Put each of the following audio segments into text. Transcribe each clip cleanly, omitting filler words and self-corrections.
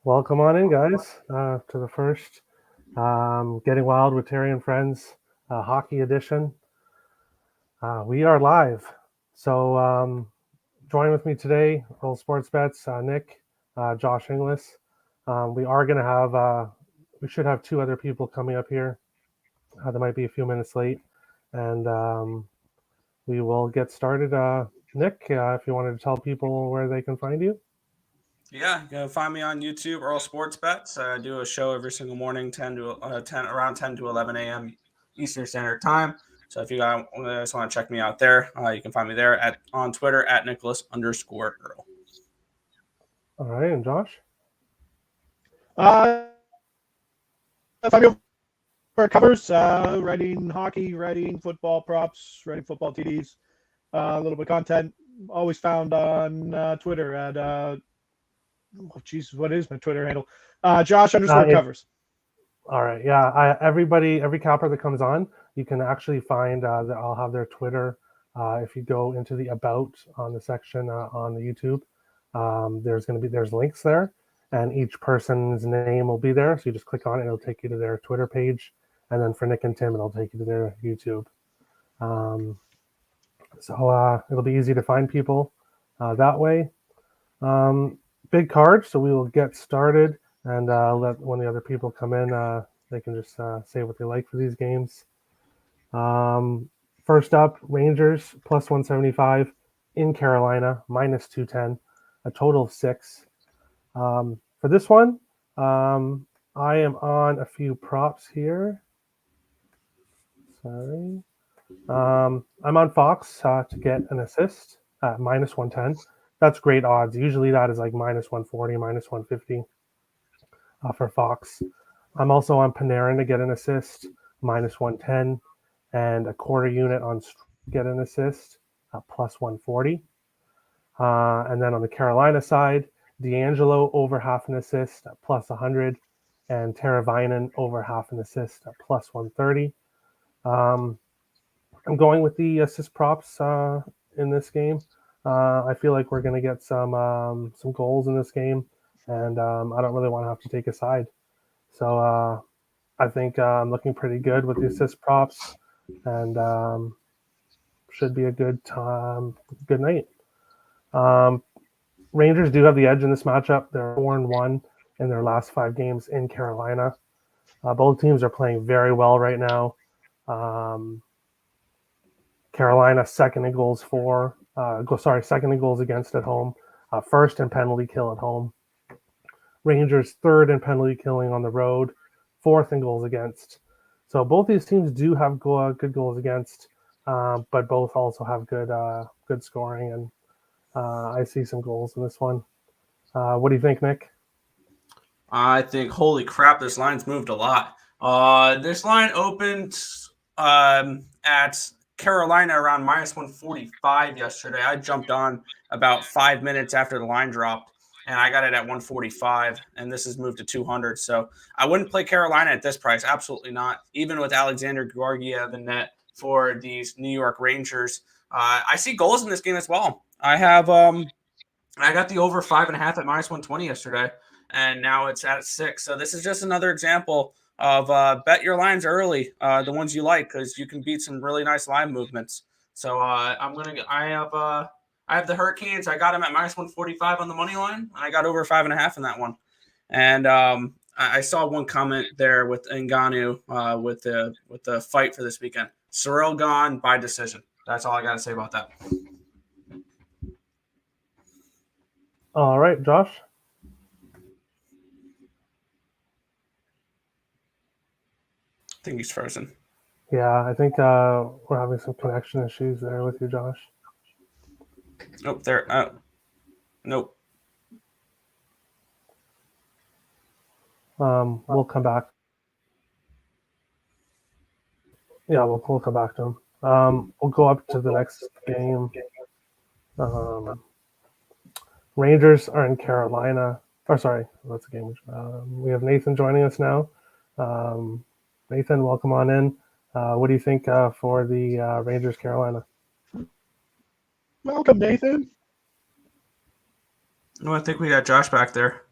Welcome on in, guys, to the first Getting Wild with Terry and Friends hockey edition. We are live. So join with me today, Earl Sports Bets, Nick, Josh Inglis. We are going to have, we should have two other people coming up here. They might be a few minutes late. And we will get started. Nick, if you wanted to tell people where they can find you. Yeah, you can find me on YouTube, Earl Sports Bets. I do a show every single morning, around 10 to 11 a.m. Eastern Standard Time. So if you guys just want to check me out there, you can find me there on Twitter at Nicholas_Earl. All right, and Josh? Find me for covers, writing hockey, writing football props, writing football TDs, a little bit of content. Always found on Twitter at what is my Twitter handle? Josh_covers. All right, yeah. Every capper that comes on, you can actually find that I'll have their Twitter. If you go into the About on the section on the YouTube, there's links there, and each person's name will be there. So you just click on it, it'll take you to their Twitter page, and then for Nick and Tim, it'll take you to their YouTube. So it'll be easy to find people that way. Big card, so we will get started and let when the other people come in, they can just say what they like for these games. First up, Rangers plus 175 in Carolina, minus 210, a total of 6. For this one, I am on a few props here. Sorry. I'm on Fox to get an assist at minus 110. That's great odds. Usually that is like minus 140, minus 150 for Fox. I'm also on Panarin to get an assist, minus 110, and a quarter unit on get an assist, plus 140. And then on the Carolina side, DeAngelo over half an assist at plus 100, and Teravainen over half an assist at plus 130. I'm going with the assist props in this game. I feel like we're going to get some goals in this game, and I don't really want to have to take a side. So I think I'm looking pretty good with the assist props, and should be a good night. Rangers do have the edge in this matchup. They're 4-1 in their last 5 games in Carolina. Both teams are playing very well right now. Carolina second in goals against at home, first in penalty kill at home. Rangers third in penalty killing on the road, fourth in goals against. So both these teams do have good goals against, but both also have good scoring, and I see some goals in this one. What do you think, Nick? I think, holy crap, this line's moved a lot. This line opened at Carolina around minus 145 yesterday. I jumped on about 5 minutes after the line dropped, and I got it at 145, and this has moved to 200. So I wouldn't play Carolina at this price. Absolutely not. Even with Alexander Georgiev in net for these New York Rangers. I see goals in this game as well. I got the over 5.5 at minus 120 yesterday, and now it's at 6. So this is just another example of bet your lines early, the ones you like, because you can beat some really nice line movements. So I have the Hurricanes. I got them at minus 145 on the money line, and I got over 5.5 in that one. And I saw one comment there with Ngannou with the fight for this weekend. Sorrell gone by decision. That's all I got to say about that. All right, Josh. I think he's frozen. Yeah, I think we're having some connection issues there with you, Josh. Nope, there. Nope. We'll come back. Yeah, we'll come back to him. We'll go up to the next game. Rangers are in Carolina. Sorry, that's a game. We have Nathan joining us now. Nathan, welcome on in. What do you think for the Rangers Carolina? Welcome, Nathan. No, I think we got Josh back there.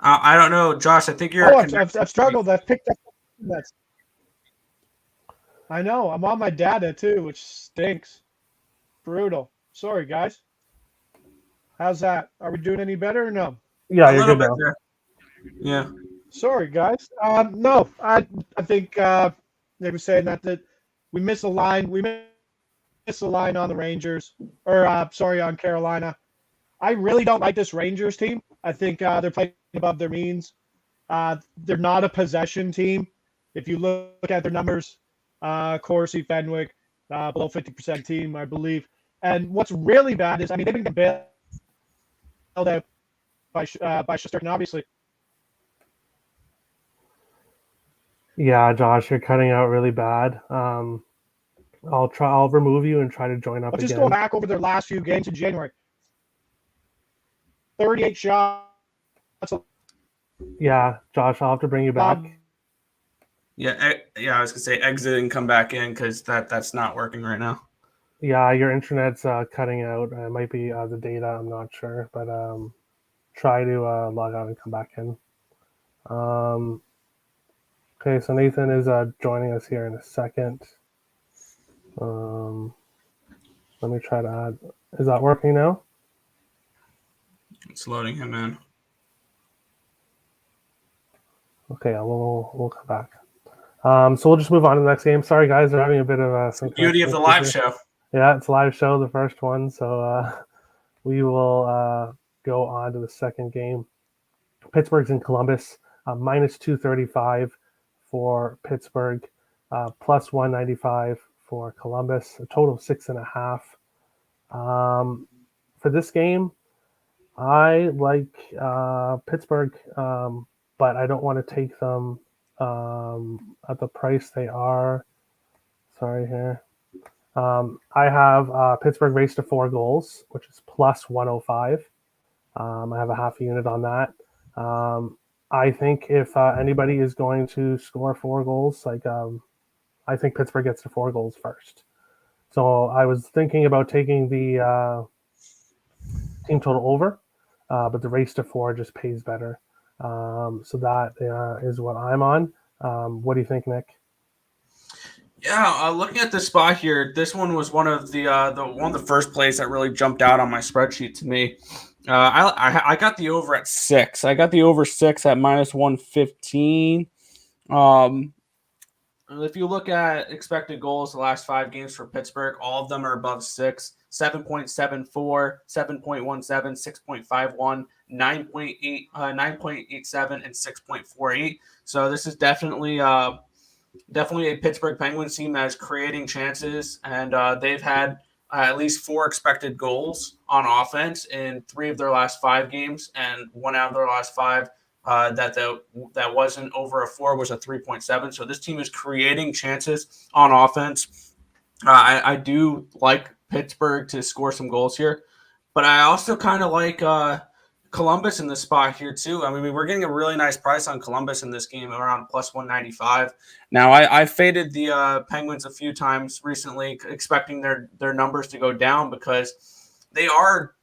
I don't know, Josh. I think you're. Oh, I've struggled. I've picked up. That's. I know. I'm on my data too, which stinks. Brutal. Sorry, guys. How's that? Are we doing any better or no? Yeah, a you're little good bit now. there. Yeah. Sorry, guys. No, I think they were saying that we missed a line. We missed a line on the Rangers, or on Carolina. I really don't like this Rangers team. I think they're playing above their means. They're not a possession team. If you look at their numbers, Corsi, Fenwick, below 50% team, I believe. And what's really bad is, I mean, they've been bailed out by Shesterkin, obviously. Yeah, Josh, you're cutting out really bad. I'll remove you and try to join up But just again. going back over their last few games in January, 38 shots. Yeah, Josh, I'll have to bring you back. Yeah, I was gonna say exit and come back in because that's not working right now. Yeah, your internet's cutting out. It might be the data. I'm not sure, but try to log out and come back in. Okay, so Nathan is joining us here in a second. Let me try to add. Is that working now? It's loading him in. Okay, we'll come back. So we'll just move on to the next game. Sorry, guys, they're having a bit of some Beauty of the live show. Yeah, it's a live show, the first one. So we will go on to the second game. Pittsburgh's in Columbus, minus 235 for Pittsburgh, plus 195 for Columbus, a total of 6.5. For this game, I like Pittsburgh, but I don't want to take them at the price they are. Sorry here. I have Pittsburgh race to 4 goals, which is plus 105. I have a half a unit on that. I think if anybody is going to score 4 goals, I think Pittsburgh gets to 4 goals first. So I was thinking about taking the team total over, but the race to 4 just pays better. So that is what I'm on. What do you think, Nick? Yeah, looking at this spot here, this one was one of the first plays that really jumped out on my spreadsheet to me. I got the over at 6. I got the over 6 at minus 115. If you look at expected goals the last 5 games for Pittsburgh, all of them are above 6. 7.74, 7.17, 6.51, 9.8, 9.87, and 6.48. So this is definitely a Pittsburgh Penguins team that is creating chances, and they've had at least 4 expected goals on offense in 3 of their last 5 games, and 1 out of their last 5 that wasn't over a 4 was a 3.7. So this team is creating chances on offense. I do like Pittsburgh to score some goals here, but I also kind of like Columbus in this spot here too. I mean, we're getting a really nice price on Columbus in this game, around plus 195. Now, I faded the Penguins a few times recently, expecting their numbers to go down because they are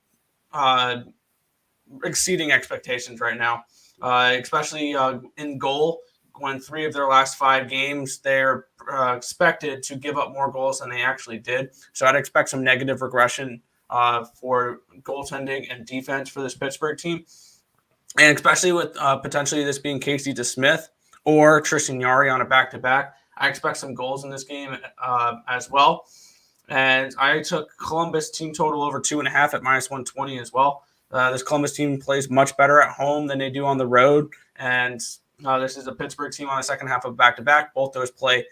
exceeding expectations right now, especially in goal. When 3 of their last 5 games, they're expected to give up more goals than they actually did. So I'd expect some negative regression for goaltending and defense for this Pittsburgh team. And especially with potentially this being Casey DeSmith or Tristan Jarry on a back-to-back, I expect some goals in this game as well. And I took Columbus team total over 2.5 at minus 120 as well. This Columbus team plays much better at home than they do on the road. And this is a Pittsburgh team on the second half of back-to-back. Both those play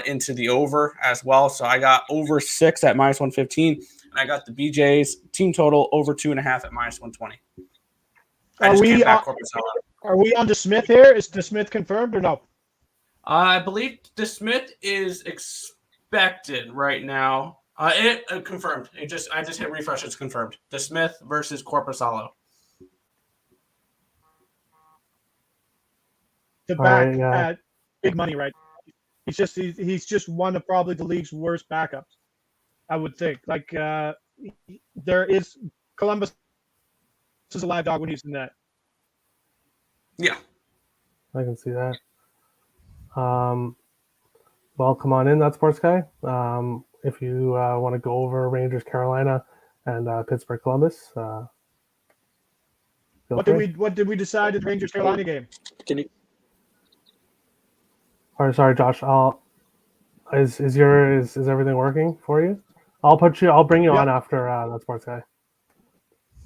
into the over as well. So I got over 6 at minus 115. And I got the BJ's team total over 2.5 at minus 120. Are we on DeSmith here? Is DeSmith confirmed or no? I believe DeSmith is expected right now. It confirmed. I just hit refresh. It's confirmed. DeSmith versus Korpisalo. Back at big money, right? He's just one of probably the league's worst backups, I would think. Like there is Columbus is a live dog when he's in net. Yeah. I can see that. Well, come on in, that Sports Guy. If you want to go over Rangers Carolina and Pittsburgh Columbus, What did we decide in the Rangers Carolina game? Can you? Sorry, Josh. Is everything working for you? I'll bring you on after that Sports Guy.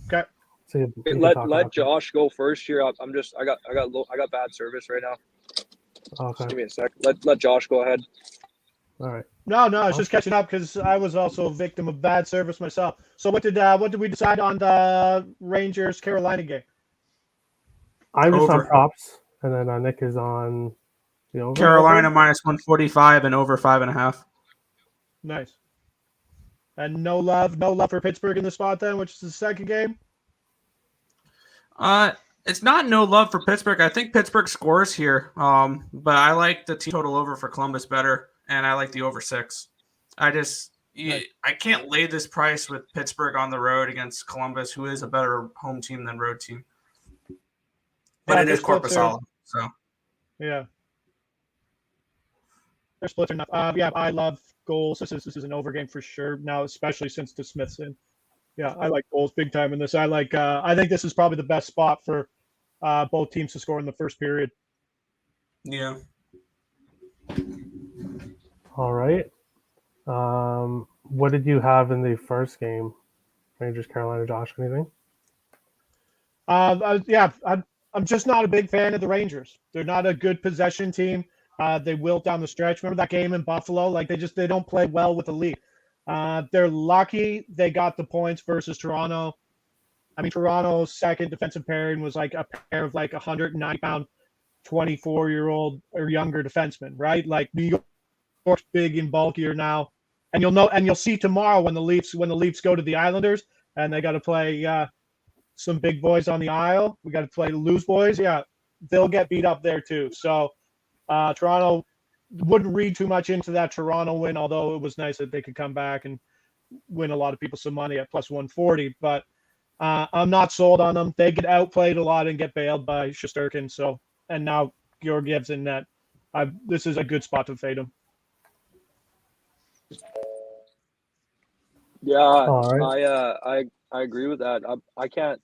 Okay. So you can Let talk Josh go first here. I got bad service right now. Okay. Just give me a sec. Let Josh go ahead. All right. No, I was just catching up because I was also a victim of bad service myself. So what did we decide on the Rangers Carolina game? I'm just Over. on props, and then Nick is on the over. Carolina minus 145 and over 5.5. Nice. And no love for Pittsburgh in the spot then, which is the second game. It's not no love for Pittsburgh. I think Pittsburgh scores here. But I like the team total over for Columbus better, and I like the over 6. I can't lay this price with Pittsburgh on the road against Columbus, who is a better home team than road team. But it is Corpusalo, so yeah. Their splits are not. I love goals. This is an over game for sure now, especially since DeSmith's in. Yeah, I like goals big time in this. I think this is probably the best spot for both teams to score in the first period. yeah. All right. What did you have in the first game? Rangers Carolina, Josh, anything? I'm just not a big fan of the Rangers. They're not a good possession team. They wilt down the stretch. Remember that game in Buffalo? Like they don't play well with the lead. They're lucky they got the points versus Toronto. I mean, Toronto's second defensive pairing was like a pair of like 190-pound, 24-year-old or younger defensemen, right? Like New York's big and bulkier now, and you'll see tomorrow when the Leafs go to the Islanders and they got to play some big boys on the Isle. We got to play loose boys. Yeah, they'll get beat up there too. So Toronto wouldn't read too much into that Toronto win, although it was nice that they could come back and win a lot of people some money at plus 140. But I'm not sold on them. They get outplayed a lot and get bailed by Shesterkin. So, and now Georgiev's in net. This is a good spot to fade them. Yeah, All right. I agree with that.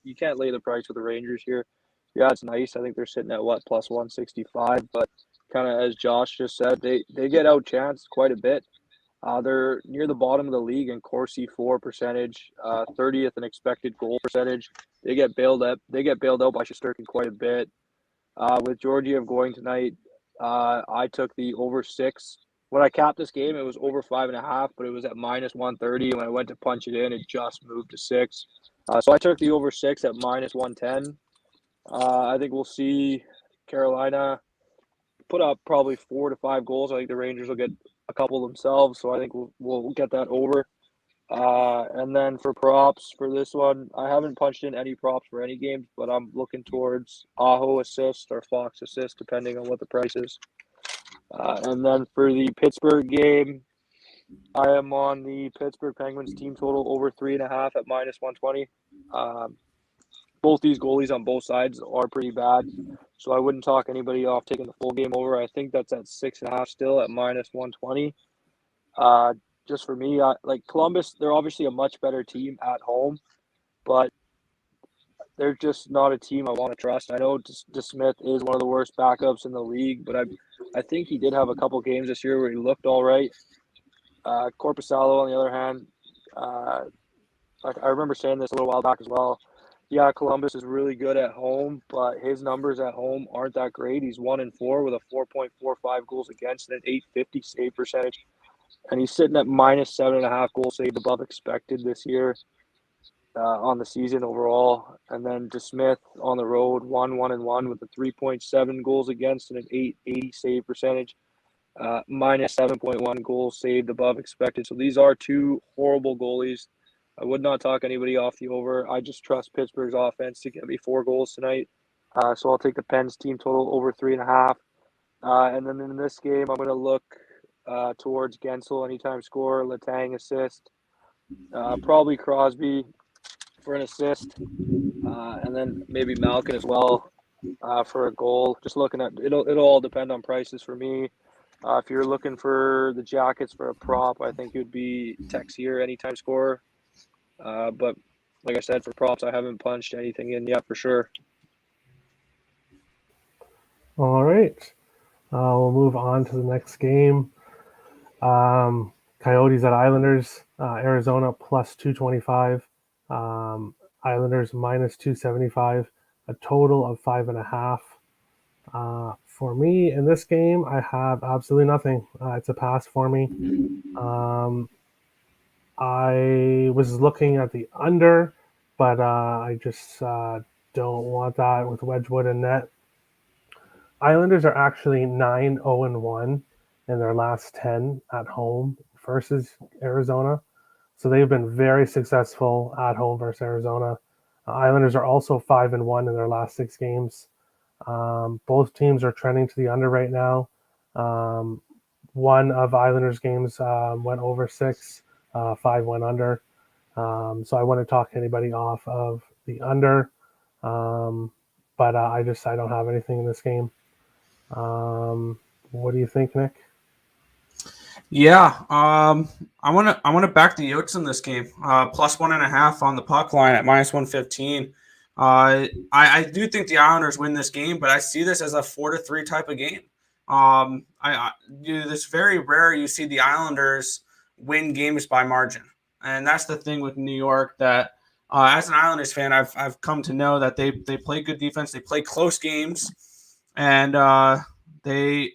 You can't lay the price with the Rangers here. Yeah, it's nice. I think they're sitting at plus 165, but kind of as Josh just said, they get outchanced quite a bit. They're near the bottom of the league in Corsi for percentage, 30th in expected goal percentage. They get bailed out by Shesterkin quite a bit. With Georgiev going tonight, I took the over 6. When I capped this game, it was over 5.5, but it was at minus 130. When I went to punch it in, it just moved to 6. So I took the over 6 at minus 110. I think we'll see Carolina put up probably 4 to 5 goals. I think the Rangers will get a couple themselves, so I think we'll get that over. And then for props for this one, I haven't punched in any props for any games, but I'm looking towards Aho assist or Fox assist, depending on what the price is. And then for the Pittsburgh game, I am on the Pittsburgh Penguins team total over 3.5 at minus 120. Both these goalies on both sides are pretty bad, so I wouldn't talk anybody off taking the full game over. I think that's at 6.5 still at minus 120. Just for me, like Columbus, they're obviously a much better team at home, but they're just not a team I want to trust. I know DeSmith is one of the worst backups in the league, but I think he did have a couple games this year where he looked all right. Corpusalo, on the other hand, I remember saying this a little while back as well. Yeah, Columbus is really good at home, but his numbers at home aren't that great. He's 1-4 with a 4.45 goals against and an 850 save percentage. And he's sitting at minus 7.5 goals saved above expected this year on the season overall. And then DeSmith on the road, 1-1 with a 3.7 goals against and an 880 save percentage. Minus 7.1 goals saved above expected. So these are two horrible goalies. I would not talk anybody off the over. I just trust Pittsburgh's offense to get me 4 goals tonight. So I'll take the Pens team total over 3.5. And then in this game, I'm going to look towards Gensel anytime score, Letang assist, probably Crosby for an assist, and then maybe Malkin as well. for a goal. Just looking at it'll all depend on prices for me. If you're looking for the Jackets for a prop, I think it would be Texier anytime scorer. But like I said, for props, I haven't punched anything in yet for sure. All right. We'll move on to the next game. Coyotes at Islanders. Arizona plus 225. Islanders minus 275. A total of 5.5. For me in this game, I have absolutely nothing. It's a pass for me. I was looking at the under, but I just don't want that with Wedgwood and net. Islanders are actually 9-0-1 in their last 10 at home versus Arizona. So they've been very successful at home versus Arizona. Islanders are also 5-1 in their last 6 games. Both teams are trending to the under right now. One of Islanders' games went over 6, 5 went under. So I wouldn't talk anybody off of the under. But I don't have anything in this game. What do you think, Nick? Yeah, I want to back the Yotes in this game. Plus 1.5 on the puck line at minus 115. I do think the Islanders win this game, but I see this as a 4-3 type of game. It's very rare you see the Islanders win games by margin, and that's the thing with New York. That as an Islanders fan, I've come to know that they play good defense, they play close games, and they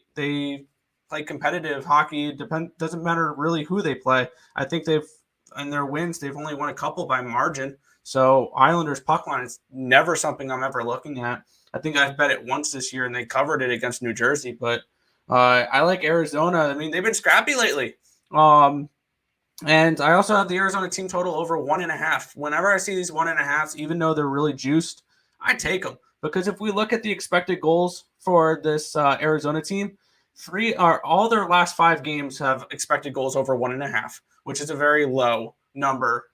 play competitive hockey. Doesn't matter really who they play. I think in their wins, they've only won a couple by margin. So Islanders puck line is never something I'm ever looking at. I think I've bet it once this year, and they covered it against New Jersey. But I like Arizona. I mean, they've been scrappy lately. And I also have the Arizona team total over 1.5. Whenever I see these 1.5s, even though they're really juiced, I take them. Because if we look at the expected goals for this Arizona team, all their last 5 games have expected goals over 1.5, which is a very low number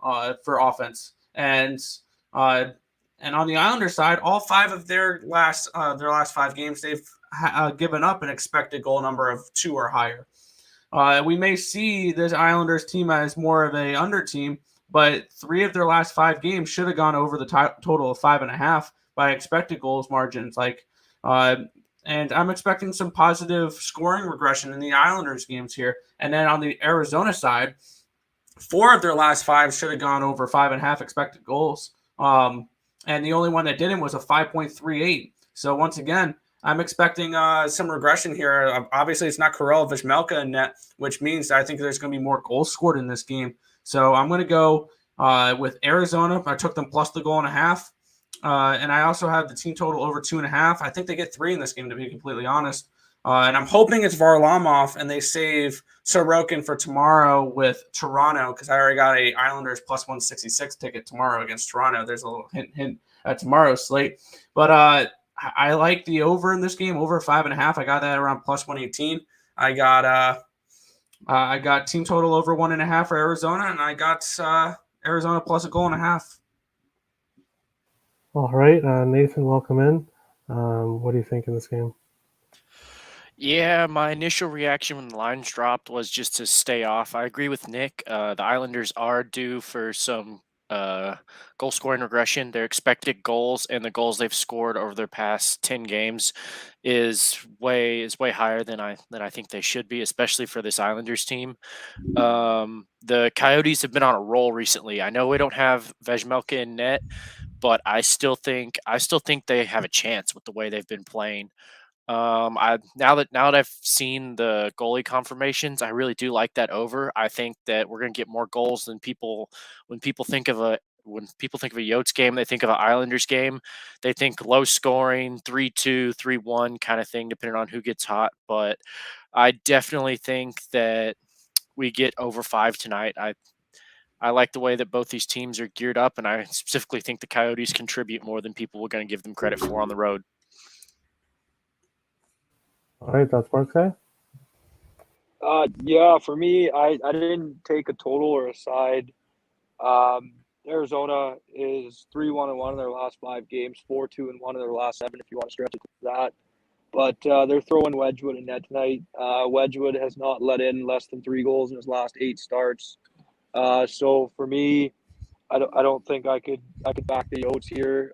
for offense. And on the Islanders side, all 5 of their last 5 games, they've given up an expected goal number of 2 or higher. We may see this Islanders team as more of a under team, but 3 of their last 5 games should have gone over the total of 5.5 by expected goals margins. And I'm expecting some positive scoring regression in the Islanders games here. And then on the Arizona side, 4 of their last 5 should have gone over 5.5 expected goals. And the only one that didn't was a 5.38. So once again, I'm expecting some regression here. Obviously, it's not Karel Vizmelka in net, which means I think there's going to be more goals scored in this game. So I'm going to go with Arizona. I took them plus the 1.5. And I also have the team total over 2.5. I think they get 3 in this game, to be completely honest. And I'm hoping it's Varlamov and they save Sorokin for tomorrow with Toronto, because I already got a Islanders plus 166 ticket tomorrow against Toronto. There's a little hint at tomorrow's slate. But I like the over in this game, over 5.5. I got that around plus 118. I got team total over 1.5 for Arizona, and I got Arizona plus a 1.5. All right, Nathan, welcome in. What do you think in this game? Yeah, my initial reaction when the lines dropped was just to stay off. I agree with Nick. The Islanders are due for some goal scoring regression. Their expected goals and the goals they've scored over their past 10 games is way higher than I think they should be, especially for this Islanders team. The Coyotes have been on a roll recently. I know we don't have Vejmelka in net, but I still think they have a chance with the way they've been playing. Now that I've seen the goalie confirmations, I really do like that over. I think that we're going to get more goals than when people think of a Yotes game, they think of an Islanders game. They think low scoring, 3-2, 3-1 kind of thing, depending on who gets hot. But I definitely think that we get over 5 tonight. I like the way that both these teams are geared up, and I specifically think the Coyotes contribute more than people were going to give them credit for on the road. All right, that's Sports Guy. Yeah, for me, I didn't take a total or a side. Arizona is 3-1-1 in their last 5 games, 4-2-1 in their last 7. If you want to stretch it to that, but they're throwing Wedgwood in net tonight. Wedgwood has not let in less than 3 goals in his last 8 starts. So for me, I don't think I could back the Yotes here.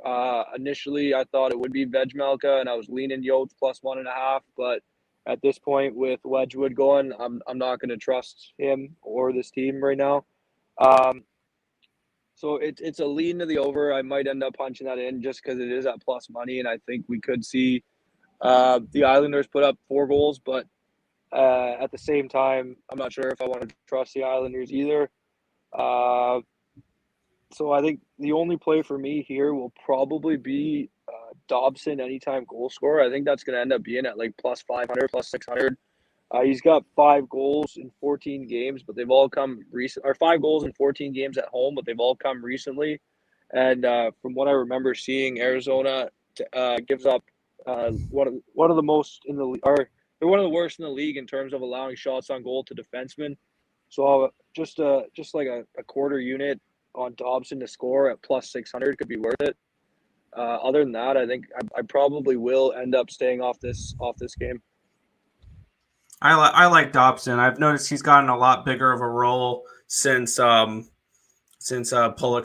Initially, I thought it would be Vejmelka, and I was leaning Yotes plus 1.5. But at this point, with Wedgwood going, I'm not going to trust him or this team right now. So it's a lean to the over. I might end up punching that in just because it is at plus money, and I think we could see the Islanders put up 4 goals. But at the same time, I'm not sure if I want to trust the Islanders either. So I think the only play for me here will probably be Dobson anytime goal scorer. I think that's going to end up being at like plus 500, plus 600. He's got 5 goals in 14 games, but they've all come recent, or 5 goals in 14 games at home, but they've all come recently. And from what I remember seeing, Arizona gives up one of the most in the league, or they're one of the worst in the league in terms of allowing shots on goal to defensemen. So just like a quarter unit on Dobson to score at plus 600 could be worth it. Other than that, I think I probably will end up staying off this game. I like Dobson. I've noticed he's gotten a lot bigger of a role since Pollock's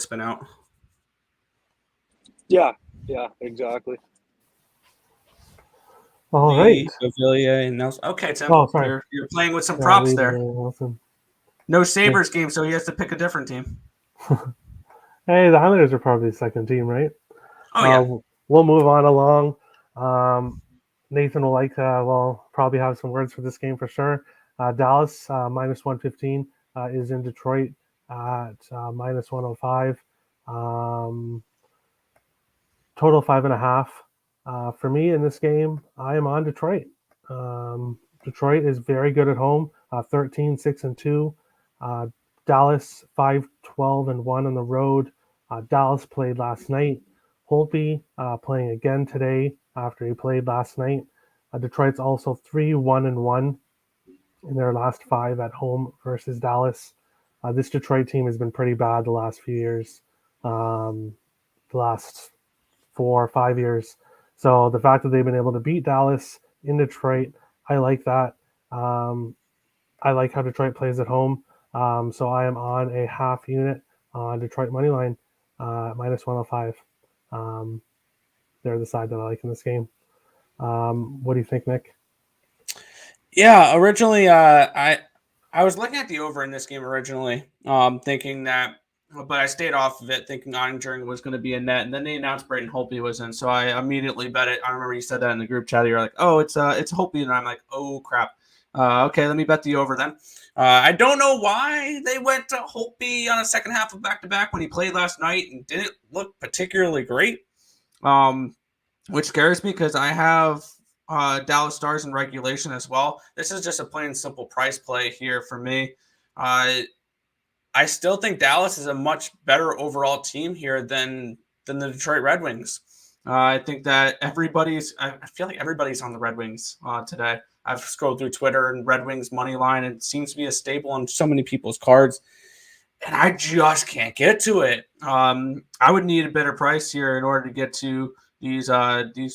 been out. Yeah, exactly. All right. Avila and Nelson. Okay, Tim. Oh, sorry. You're playing with some props there. Awesome. No Sabres game, so he has to pick a different team. Hey, the Islanders are probably the second team, right? Oh, yeah. We'll move on along. Nathan will probably have some words for this game for sure. Dallas, minus 115, is in Detroit at minus 105. Total 5.5. For me in this game, I am on Detroit. Detroit is very good at home, 13-6-2. Dallas 5-12-1 on the road. Dallas played last night. Holtby playing again today after he played last night. Detroit's also 3-1-1 in their last 5 at home versus Dallas. This Detroit team has been pretty bad the last few years, the last 4 or 5 years. So the fact that they've been able to beat Dallas in Detroit, I like that. I like how Detroit plays at home. So I am on a half unit on Detroit Moneyline, minus 105. They're the side that I like in this game. What do you think, Nick? Yeah, originally I was looking at the over in this game originally, thinking that, but I stayed off of it, thinking Ottinger was going to be a net, and then they announced Braden Holtby was in, so I immediately bet it. I remember you said that in the group chat. You're like, "Oh, it's Holtby," and I'm like, "Oh crap." Okay, let me bet the over then. I don't know why they went to Holtby on a second half of back-to-back when he played last night and didn't look particularly great, which scares me because I have Dallas Stars in regulation as well. This is just a plain and simple price play here for me. I still think Dallas is a much better overall team here than the Detroit Red Wings. I think that I feel like everybody's on the Red Wings today. I've scrolled through Twitter and Red Wings Moneyline, and it seems to be a staple on so many people's cards, and I just can't get to it. I would need a better price here in order to get to these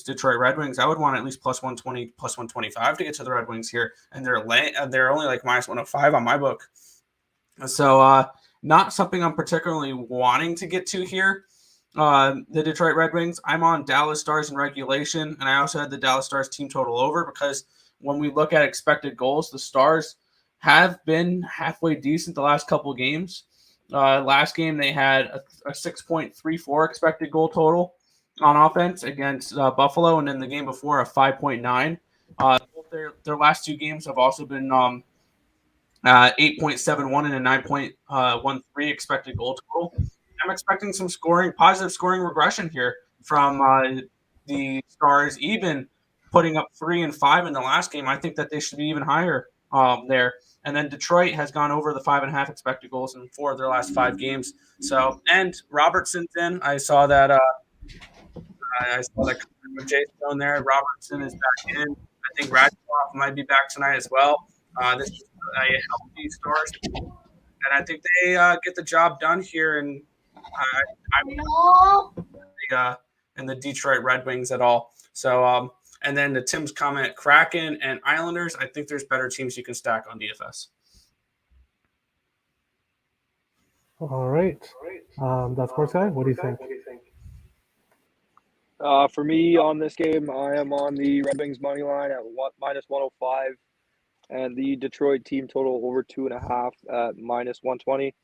Detroit Red Wings. I would want at least plus 120, plus 125 to get to the Red Wings here, and they're only like minus 105 on my book. So not something I'm particularly wanting to get to here. The Detroit Red Wings, I'm on Dallas Stars in regulation, and I also had the Dallas Stars team total over because when we look at expected goals, the Stars have been halfway decent the last couple of games. Last game, they had a 6.34 expected goal total on offense against Buffalo, and then the game before, a 5.9. Their last 2 games have also been 8.71 and a 9.13 expected goal total. I'm expecting some positive scoring regression here from the Stars, even putting up 3 and 5 in the last game. I think that they should be even higher there. And then Detroit has gone over the 5.5 expected goals in 4 of their last 5 games. So, and Robertson's in. I saw that with Jay Stone there. Robertson is back in. I think Radcliffe might be back tonight as well. This is a healthy Stars, and I think they get the job done here and in the Detroit Red Wings at all. So, and then to Tim's comment, Kraken and Islanders, I think there's better teams you can stack on DFS. All right. That's Sports Guy. What do you think? For me on this game, I am on the Red Wings money line at -105, and the Detroit team total over 2.5 at -120.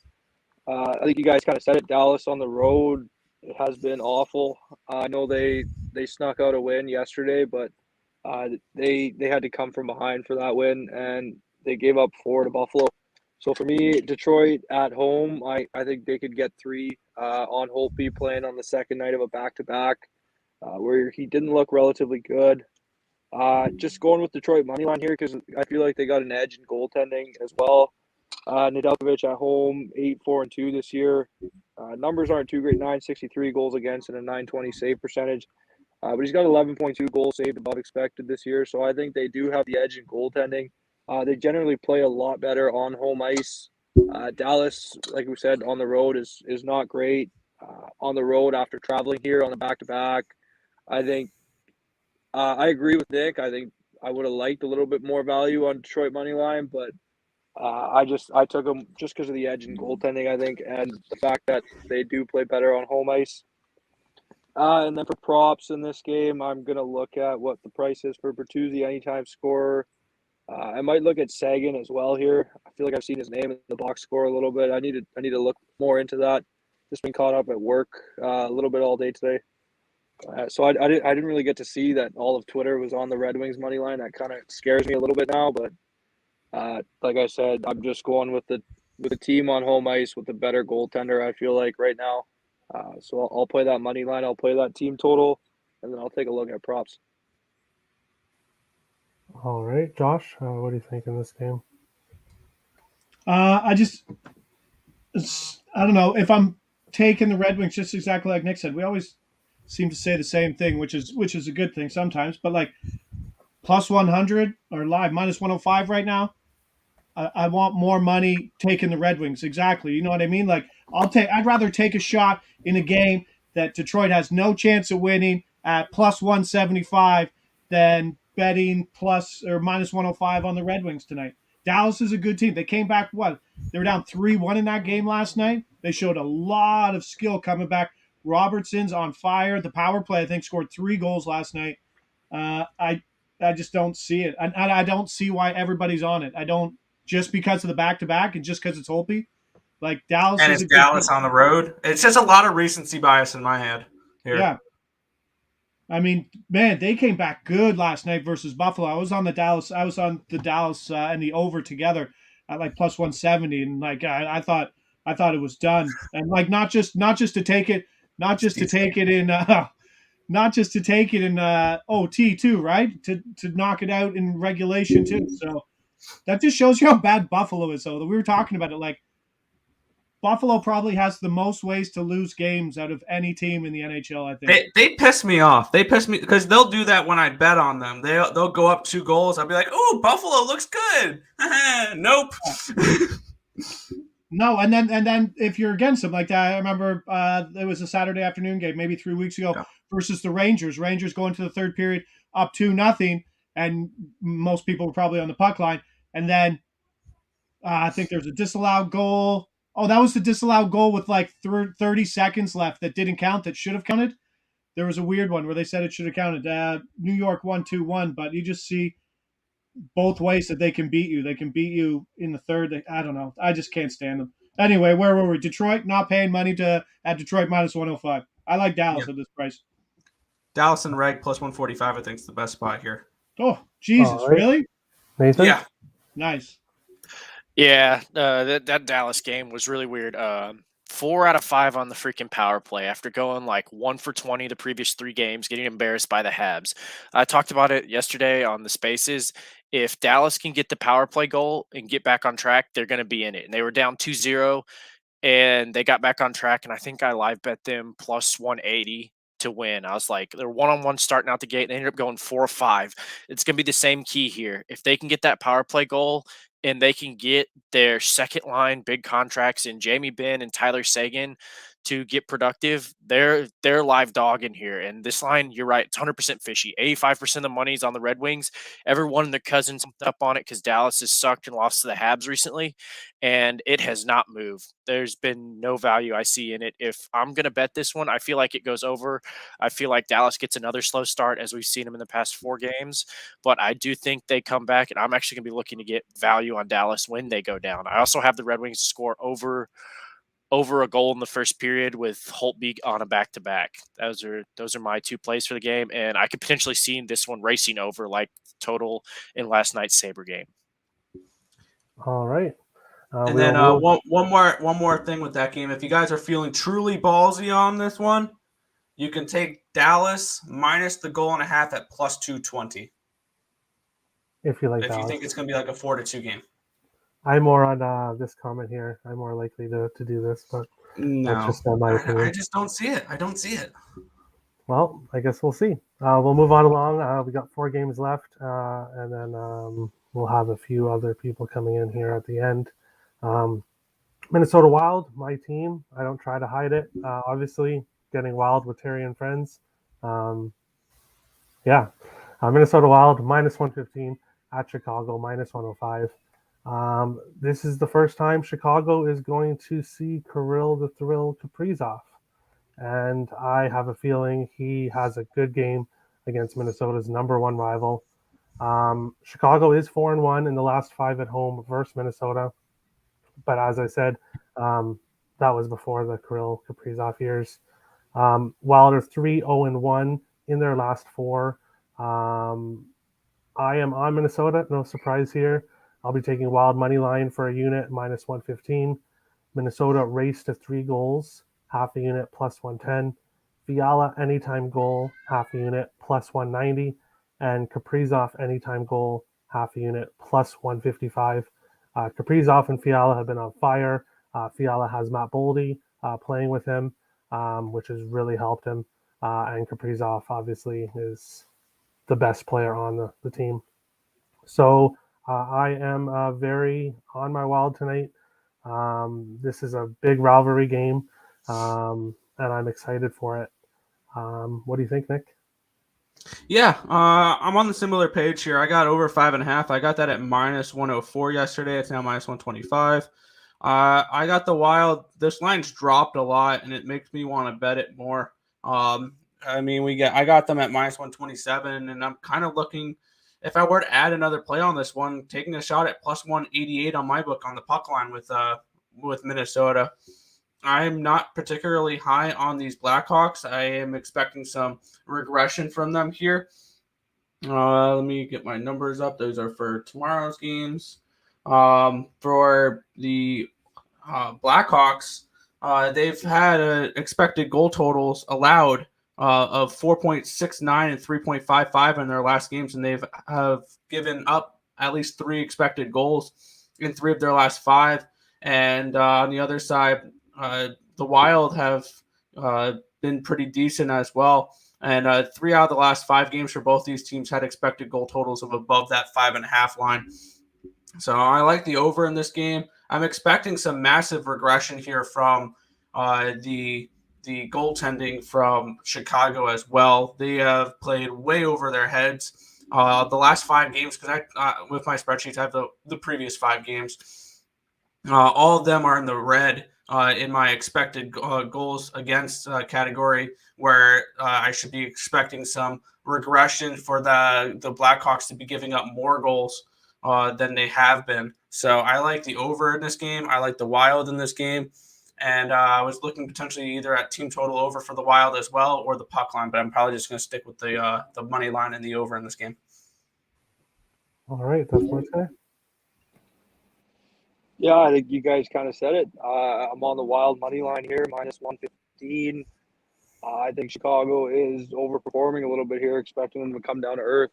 I think you guys kind of said it. Dallas on the road, it has been awful. I know they snuck out a win yesterday, but they had to come from behind for that win, and they gave up 4 to Buffalo. So for me, Detroit at home, I think they could get 3 on Holtby playing on the second night of a back-to-back, where he didn't look relatively good. Just going with Detroit money line here because I feel like they got an edge in goaltending as well. Nedeljkovic at home, 8-4-2 this year. Numbers aren't too great, 963 goals against and a 920 save percentage. But he's got 11.2 goals saved above expected this year, so I think they do have the edge in goaltending. They generally play a lot better on home ice. Dallas, like we said, on the road is not great. On the road after traveling here on the back-to-back, I think I agree with Nick. I think I would have liked a little bit more value on Detroit money line, but I took them just because of the edge in goaltending, I think, and the fact that they do play better on home ice. And then for props in this game, I'm gonna look at what the price is for Bertuzzi anytime scorer. I might look at Sagan as well here. I feel like I've seen his name in the box score a little bit. I need to look more into that. Just been caught up at work a little bit all day today. So I didn't really get to see that all of Twitter was on the Red Wings money line. That kind of scares me a little bit now, but like I said, I'm just going with the team on home ice with the better goaltender, I feel like right now. So I'll play that money line. I'll play that team total, and then I'll take a look at props. All right, Josh, what do you think in this game? I don't know if I'm taking the Red Wings, just exactly like Nick said. We always seem to say the same thing, which is a good thing sometimes. But like +100 or live -105 right now, I want more money taking the Red Wings. Exactly, you know what I mean? Like I'd rather take a shot in a game that Detroit has no chance of winning at +175 than betting plus or -105 on the Red Wings tonight. Dallas is a good team. They came back, they were down 3-1 in that game last night. They showed a lot of skill coming back. Robertson's on fire. The power play, I think, scored 3 goals last night. I just don't see it. And I don't see why everybody's on it. I don't, just because of the back-to-back and just because it's Holtby. Like Dallas and it's Dallas on the road. It's just a lot of recency bias in my head here. Yeah. I mean, man, they came back good last night versus Buffalo. I was on the Dallas and the over together at like +170, and like I thought it was done. And like not just to take it in OT too, right? To knock it out in regulation too. So that just shows you how bad Buffalo is. So we were talking about it, like Buffalo probably has the most ways to lose games out of any team in the NHL, I think. They piss me off. They piss me because they'll do that when I bet on them. They'll go up 2 goals. I'll be like, "Ooh, Buffalo looks good." Nope. No, and then if you're against them like that, I remember it was a Saturday afternoon game, maybe 3 weeks ago, versus the Rangers. Rangers going to the third period up 2-0, and most people were probably on the puck line. And then I think there's a disallowed goal. Oh, that was the disallowed goal with like 30 seconds left that didn't count, that should have counted. There was a weird one where they said it should have counted. New York won 2-1, but you just see both ways that they can beat you. They can beat you in the third. I don't know. I just can't stand them. Anyway, where were we? Detroit, not paying money at Detroit -105. I like Dallas at this price. Dallas and Reg +145, I think, is the best spot here. Oh, Jesus, right. Really? Nathan? Yeah. Nice. Yeah, that Dallas game was really weird. 4 out of 5 on the freaking power play after going like 1 for 20 the previous 3 games, getting embarrassed by the Habs. I talked about it yesterday on the Spaces. If Dallas can get the power play goal and get back on track, they're going to be in it. And they were down 2-0, and they got back on track, and I think I live bet them +180 to win. I was like, they're 1-on-1 starting out the gate, and they ended up going 4-5. It's going to be the same key here. If they can get that power play goal, and they can get their second line big contracts in Jamie Benn and Tyler Seguin, to get productive, they're live dog in here. And this line, you're right, it's 100% fishy. 85% of the money's on the Red Wings. Everyone and their cousins up on it because Dallas has sucked and lost to the Habs recently, and it has not moved. There's been no value I see in it. If I'm going to bet this one, I feel like it goes over. I feel like Dallas gets another slow start as we've seen them in the past 4 games, but I do think they come back, and I'm actually going to be looking to get value on Dallas when they go down. I also have the Red Wings to score over a goal in the first period with Holtby on a back-to-back. Those are my 2 plays for the game, and I could potentially see this one racing over like total in last night's Sabre game. All right. And then one more thing with that game. If you guys are feeling truly ballsy on this one, you can take Dallas minus the goal and a half at plus 220. If you like if Dallas. You think it's going to be like a 4-2 game. I'm more on this comment here. I'm more likely to do this, but that's just my opinion. I just don't see it. I don't see it. Well, I guess we'll see. We'll move on along. We got 4 games left, and then we'll have a few other people coming in here at the end. Minnesota Wild, my team. I don't try to hide it. Obviously, getting wild with Terry and friends. Minnesota Wild minus 115 at Chicago minus 105. This is the first time Chicago is going to see Kirill the Thrill Kaprizov, and I have a feeling he has a good game against Minnesota's number 1 rival. Chicago is 4-1 in the last 5 at home versus Minnesota, but as I said, that was before the Kirill Kaprizov years. Wild are 3-0-1 in their last 4. I am on Minnesota, no surprise here. I'll be taking Wild money line for a unit minus 115. Minnesota race to 3 goals, half a unit plus 110. Fiala anytime goal, half a unit plus 190. And Kaprizov anytime goal, half a unit plus 155. Kaprizov and Fiala have been on fire. Fiala has Matt Boldy playing with him, which has really helped him. And Kaprizov obviously is the best player on the team. So I am very on my Wild tonight. This is a big rivalry game, and I'm excited for it. What do you think, Nick? Yeah, I'm on the similar page here. I got over 5.5. I got that at minus 104 yesterday. It's now minus 125. I got the Wild. This line's dropped a lot, and it makes me want to bet it more. I got them at minus 127, and I'm kind of looking. If I were to add another play on this one, taking a shot at plus 188 on my book on the puck line with Minnesota. I'm not particularly high on these Blackhawks. I am expecting some regression from them here. Let me get my numbers up. Those are for tomorrow's games. For the Blackhawks, they've had expected goal totals allowed of 4.69 and 3.55 in their last games, and they've have given up at least 3 expected goals in 3 of their last 5. And on the other side, the Wild have been pretty decent as well. And 3 out of the last 5 games for both these teams had expected goal totals of above that 5.5 line. So I like the over in this game. I'm expecting some massive regression here from the goaltending from Chicago as well. They have played way over their heads. The last 5 games, because with my spreadsheets, I have the previous 5 games. All of them are in the red in my expected goals against category, where I should be expecting some regression for the Blackhawks to be giving up more goals than they have been. So I like the over in this game. I like the Wild in this game. And I was looking potentially either at team total over for the Wild as well or the puck line, but I'm probably just going to stick with the money line and the over in this game. All right, that's what I say. Yeah, I think you guys kind of said it. I'm on the Wild money line here, minus 115. I think Chicago is overperforming a little bit here, expecting them to come down to earth.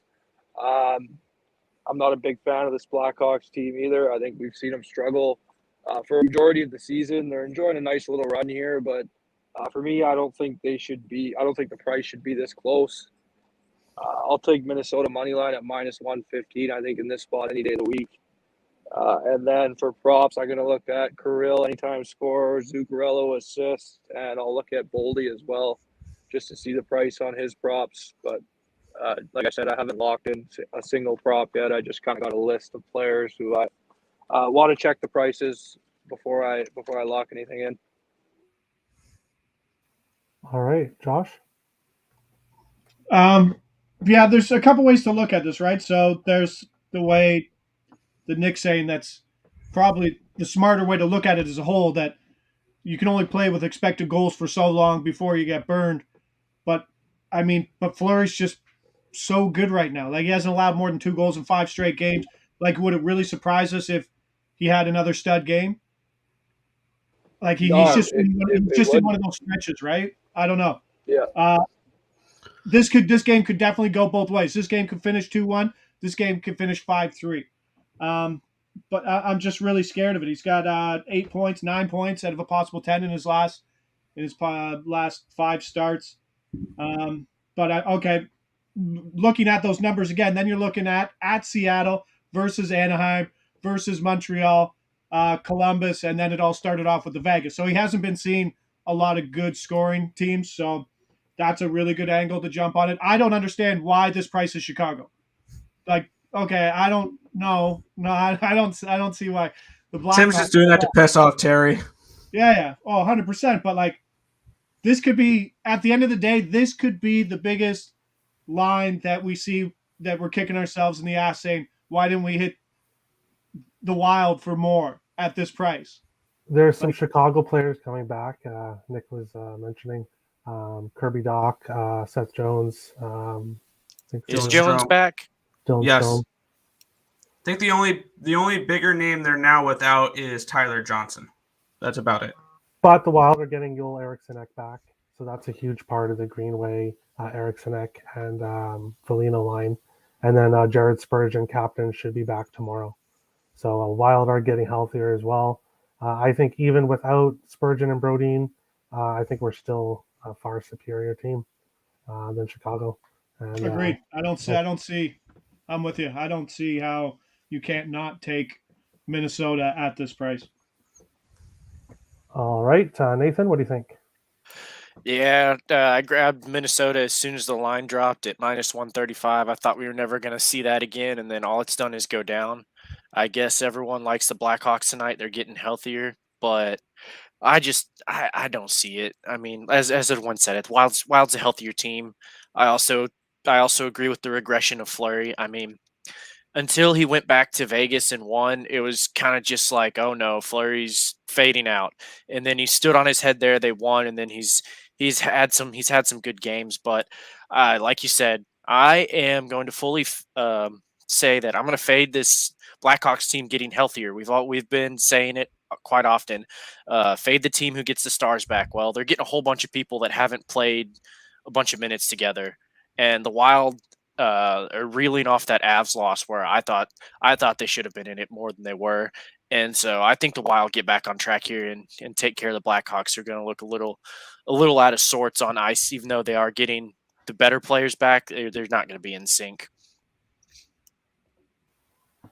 I'm not a big fan of this Blackhawks team either. I think we've seen them struggle for a majority of the season. They're enjoying a nice little run here, but for me, I don't think the price should be this close. I'll take Minnesota money line at minus 115. I think in this spot any day of the week. And then for props, I'm going to look at Kirill anytime score, Zuccarello assist, and I'll look at Boldy as well just to see the price on his props. But like I said, I haven't locked in a single prop yet. I just kind of got a list of players who I want to check the prices before I lock anything in. All right, Josh. Yeah, there's a couple ways to look at this, right? So there's the way that Nick's saying that's probably the smarter way to look at it as a whole, that you can only play with expected goals for so long before you get burned. But I mean, but Fleury's just so good right now. Like, he hasn't allowed more than 2 goals in 5 straight games. Like, would it really surprise us if he had another stud game? Like, he's just in one of those stretches, right? I don't know. Yeah. This game could definitely go both ways. This game could finish 2-1. This game could finish 5-3. But I'm just really scared of it. He's got 8 points, 9 points out of a possible 10 in his last 5 starts. Okay, looking at those numbers again, then you're looking at Seattle versus Anaheim versus Montreal, Columbus, and then it all started off with the Vegas. So he hasn't been seeing a lot of good scoring teams. So that's a really good angle to jump on it. I don't understand why this price is Chicago. Like, okay, I don't know. No, I don't see why the Blackhawks. Tim's just doing that to piss off Terry. Yeah. Oh, 100%. But like, this could be, at the end of the day, this could be the biggest line that we see, that we're kicking ourselves in the ass saying, why didn't we hit the Wild for more at this price? There's some Chicago players coming back. Nick was mentioning Kirby Doc, Seth Jones. Is Jones back? Dylan Yes. Stone. I think the only bigger name they're now without is Tyler Johnson. That's about it. But the Wild are getting Joel Eriksson back, so that's a huge part of the Greenway, Eriksson and Foligno line. And then Jared Spurgeon, captain, should be back tomorrow. So Wild are getting healthier as well. I think even without Spurgeon and Brodin, I think we're still a far superior team than Chicago. And, agreed. I'm with you. I don't see how you can't not take Minnesota at this price. All right, Nathan, what do you think? Yeah, I grabbed Minnesota as soon as the line dropped at -135. I thought we were never going to see that again, and then all it's done is go down. I guess everyone likes the Blackhawks tonight. They're getting healthier, but I don't see it. I mean, as everyone said, it Wild's a healthier team. I also agree with the regression of Fleury. I mean, until he went back to Vegas and won, it was kind of just like, oh no, Fleury's fading out. And then he stood on his head there. They won, and then he's had some good games. But like you said, I am going to fully say that I'm going to fade this Blackhawks team getting healthier. We've been saying it quite often. Fade the team who gets the stars back. Well, they're getting a whole bunch of people that haven't played a bunch of minutes together, and the Wild are reeling off that Avs loss where I thought they should have been in it more than they were. And so I think the Wild get back on track here and take care of the Blackhawks. They're going to look a little out of sorts on ice, even though they are getting the better players back. They're not going to be in sync.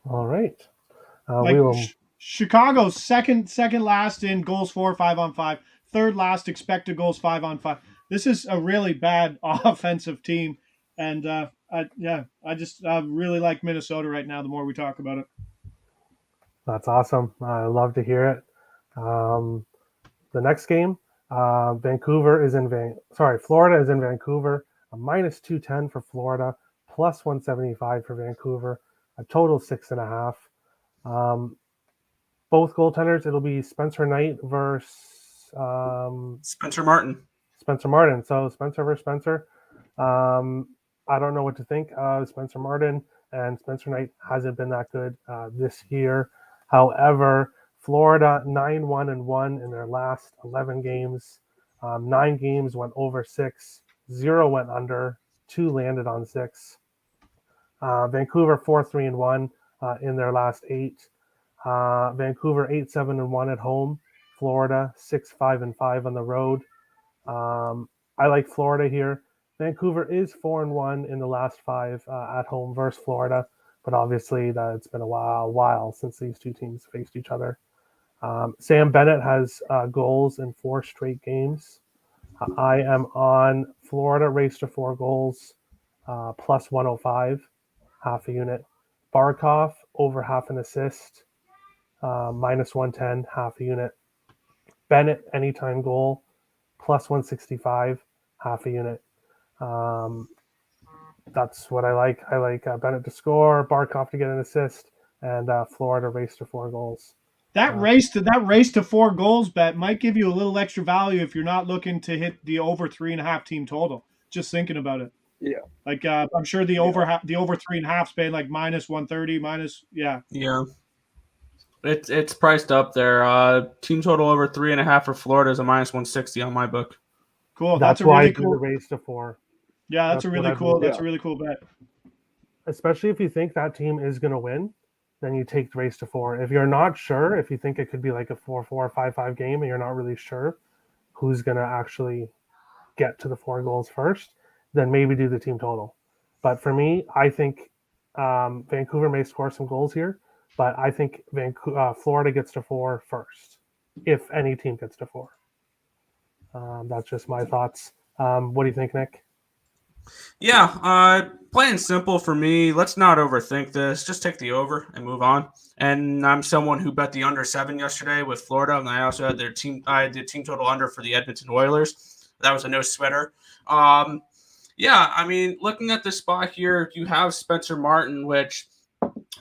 All right. Chicago's second last in goals for 5-on-5, third last expected goals 5-on-5. This is a really bad offensive team, and I really like Minnesota right now. The more we talk about it, that's awesome. I love to hear it. The next game, Florida is in Vancouver. A -210 for Florida, +175 for Vancouver. A total 6.5. Both goaltenders, it'll be Spencer Knight versus Spencer Martin. So Spencer versus Spencer. I don't know what to think of Spencer Martin, and Spencer Knight hasn't been that good this year. However, Florida 9-1-1 in their last 11 games. 9 games went over 6, 0 went under, 2 landed on 6. Vancouver 4-3-1 in their last 8. Vancouver 8-7-1 at home. Florida 6-5-5 on the road. I like Florida here. Vancouver is 4-1 in the last 5 at home versus Florida, but obviously that it's been a while since these two teams faced each other. Sam Bennett has goals in 4 straight games. I am on Florida race to 4 goals, plus 105, half a unit. Barkov over half an assist, minus 110, half a unit. Bennett anytime goal, plus 165, half a unit. That's what I like. I like Bennett to score, Barkov to get an assist, and Florida race to 4 goals. That race to 4 goals bet might give you a little extra value if you're not looking to hit the over 3.5 team total. Just thinking about it. Yeah. Like I'm sure the over 3.5's paying like minus 130, Yeah. It's priced up there. Team total over 3.5 for Florida is a minus 160 on my book. Cool. That's a why really I do cool the race to 4. Yeah, that's a really cool bet. Especially if you think that team is going to win, then you take the race to 4. If you're not sure, if you think it could be like a 4-4, 5-5 game, and you're not really sure who's going to actually get to the 4 goals first, then maybe do the team total. But for me, I think Vancouver may score some goals here, but I think Florida gets to 4 first, if any team gets to 4. That's just my thoughts. What do you think, Nick? Yeah, plain and simple for me. Let's not overthink this. Just take the over and move on. And I'm someone who bet the under 7 yesterday with Florida, and I also had the team total under for the Edmonton Oilers. That was a no sweater. Yeah, I mean, looking at this spot here, you have Spencer Martin, which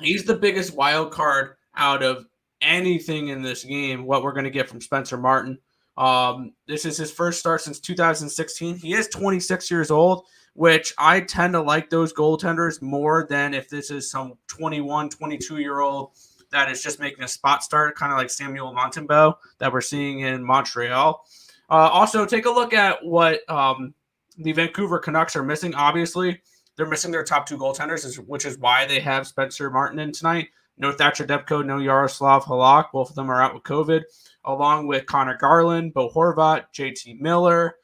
he's the biggest wild card out of anything in this game. What we're going to get from Spencer Martin. This is his first start since 2016. He is 26 years old, which I tend to like those goaltenders more than if this is some 21, 22-year-old that is just making a spot start, kind of like Samuel Montembeault that we're seeing in Montreal. Also, take a look at what the Vancouver Canucks are missing. Obviously, they're missing their top 2 goaltenders, which is why they have Spencer Martin in tonight. No Thatcher Demko, no Yaroslav Halak. Both of them are out with COVID, along with Connor Garland, Bo Horvat, JT Miller.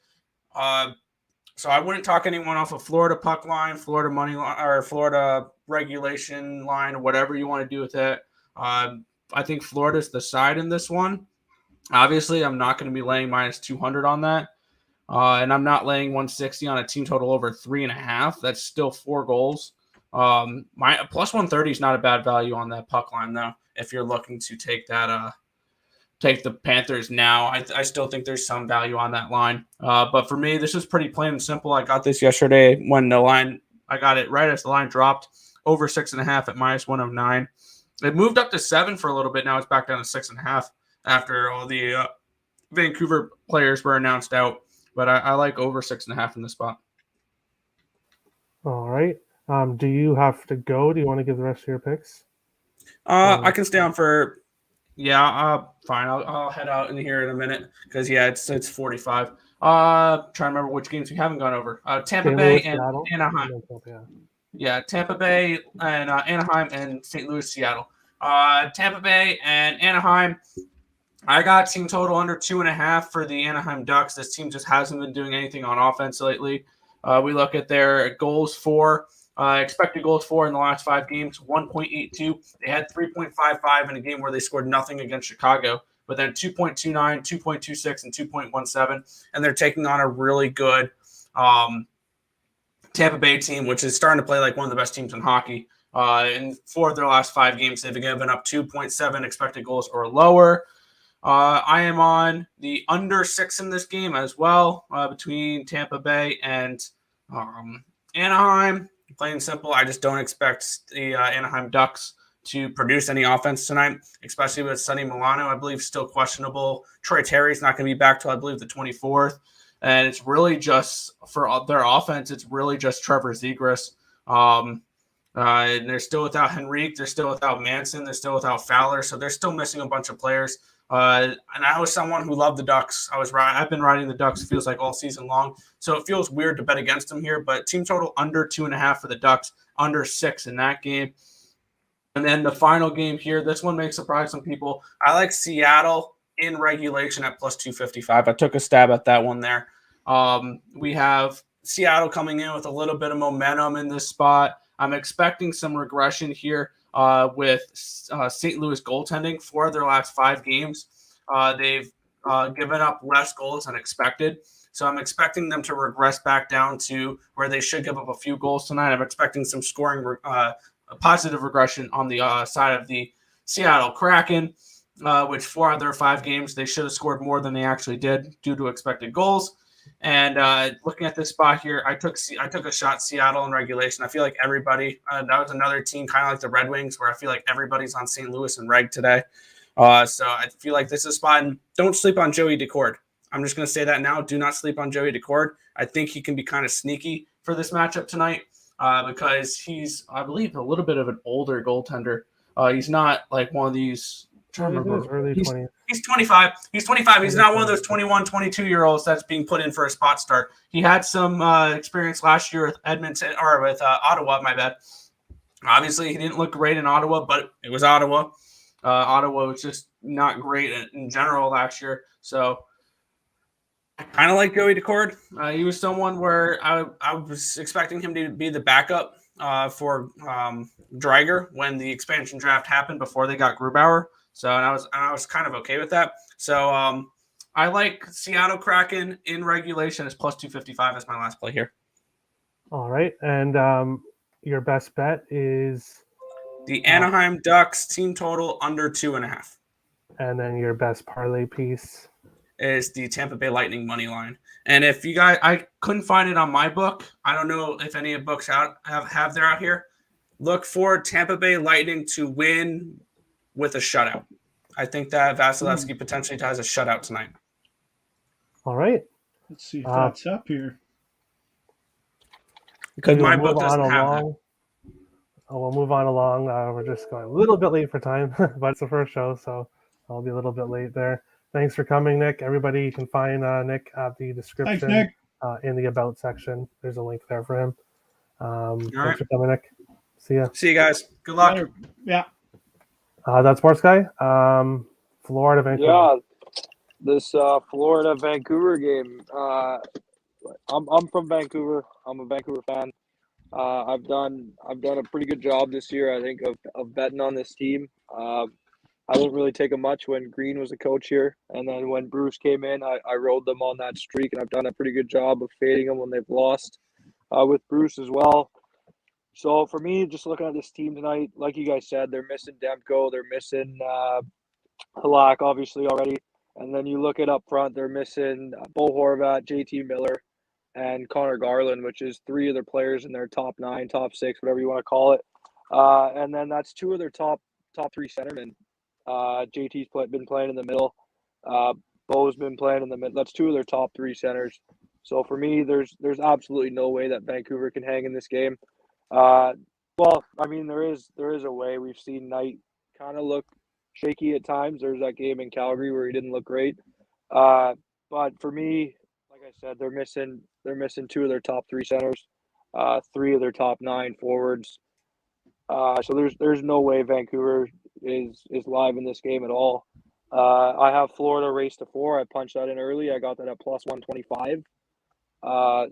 So I wouldn't talk anyone off of Florida puck line, Florida money line, or Florida regulation line, or whatever you want to do with it. I think Florida's the side in this one. Obviously, I'm not going to be laying minus 200 on that. And I'm not laying 160 on a team total over 3.5. That's still 4 goals. My plus 130 is not a bad value on that puck line, though. If you're looking to take that, take the Panthers now, I still think there's some value on that line. But for me, this is pretty plain and simple. I got this yesterday when I got it right as the line dropped over 6.5 at minus 109. It moved up to 7 for a little bit. Now it's back down to 6.5 after all the Vancouver players were announced out. But I like over 6.5 in this spot. All right. Do you have to go? Do you want to give the rest of your picks? I can stay on for. Yeah, fine. I'll head out in here in a minute because it's 45. Trying to remember which games we haven't gone over. Tampa Bay and Anaheim. Yeah, Tampa Bay and Anaheim and St. Louis, Seattle. Tampa Bay and Anaheim. I got team total under 2.5 for the Anaheim Ducks. This team just hasn't been doing anything on offense lately. We look at their goals for. Expected goals for in the last 5 games, 1.82. They had 3.55 in a game where they scored nothing against Chicago, but then 2.29, 2.26, and 2.17. And they're taking on a really good Tampa Bay team, which is starting to play like one of the best teams in hockey. And 4 of their last 5 games, they've given up 2.7 expected goals or lower. I am on the under 6 in this game as well, between Tampa Bay and Anaheim. Plain and simple, I just don't expect the Anaheim Ducks to produce any offense tonight, especially with Sonny Milano, I believe, still questionable. Troy Terry's not going to be back till, I believe, the 24th. And it's really just, for their offense, it's really just Trevor Zegras. And they're still without Henrique. They're still without Manson. They're still without Fowler. So they're still missing a bunch of players. And I was someone who loved the Ducks. I've been riding the Ducks, it feels like, all season long. So it feels weird to bet against them here. But team total under 2.5 for the Ducks, under 6 in that game. And then the final game here, this one may surprise some people. I like Seattle in regulation at plus 255. I took a stab at that one there. We have Seattle coming in with a little bit of momentum in this spot. I'm expecting some regression here with St. Louis goaltending. 4 of their last 5 games, they've given up less goals than expected. So I'm expecting them to regress back down to where they should give up a few goals tonight. I'm expecting some scoring, a positive regression on the side of the Seattle Kraken, which 4 out of their 5 games, they should have scored more than they actually did due to expected goals. And looking at this spot here, I took a shot Seattle in regulation. I feel like everybody, that was another team kind of like the Red Wings, where I feel like everybody's on St. Louis and reg today. So I feel like this is a spot, and don't sleep on Joey Decord. I'm just going to say that now. Do not sleep on Joey Decord. I think he can be kind of sneaky for this matchup tonight because he's, I believe, a little bit of an older goaltender. He's not like one of these. Early 20s. He's 25. He's 25. He's not one of those 21, 22-year-olds that's being put in for a spot start. He had some experience last year with Edmonton or with Ottawa. My bad. Obviously, he didn't look great in Ottawa, but it was Ottawa. Ottawa was just not great in general last year. So I kind of like Joey Decord. He was someone where I was expecting him to be the backup for Dreiger when the expansion draft happened before they got Grubauer. So and I was kind of okay with that. So I like Seattle Kraken in regulation as plus 255 as my last play here. All right, and your best bet is the Anaheim Ducks team total under 2.5. And then your best parlay piece is the Tampa Bay Lightning money line. And if you guys, I couldn't find it on my book. I don't know if any of books have there out here. Look for Tampa Bay Lightning to win with a shutout. I think that Vasilevsky potentially has a shutout tonight. All right. Let's see if that's up here. Because my book doesn't have that. We'll move on along. We're just going a little bit late for time, but it's the first show, so I'll be a little bit late there. Thanks for coming, Nick. Everybody, you can find Nick at the description. Thanks, Nick. In the About section. There's a link there for him. Thanks right. for coming, Nick. See ya. See you guys. Good luck. Yeah. That's Sports Guy. Florida, Vancouver. Yeah, this Florida Vancouver game. I'm from Vancouver. I'm a Vancouver fan. I've done a pretty good job this year, I think, of betting on this team. I didn't really take them much when Green was a coach here, and then when Bruce came in, I rode them on that streak, and I've done a pretty good job of fading them when they've lost with Bruce as well. So for me, just looking at this team tonight, like you guys said, they're missing Demko, they're missing Halak, obviously already, and then you look at up front, they're missing Bo Horvat, JT Miller, and Connor Garland, which is 3 of their players in their top 9, top 6, whatever you want to call it, and then that's 2 of their top 3 centermen. JT's been playing in the middle. Bo's been playing in the middle. That's 2 of their top 3 centers. So for me, there's absolutely no way that Vancouver can hang in this game. Well, I mean, there is a way. We've seen Knight kind of look shaky at times. There's that game in Calgary where he didn't look great. But for me, like I said, they're missing 2 of their top 3 centers, 3 of their top 9 forwards. So there's no way Vancouver is live in this game at all. I have Florida race to 4. I punched that in early. I got that at plus 125.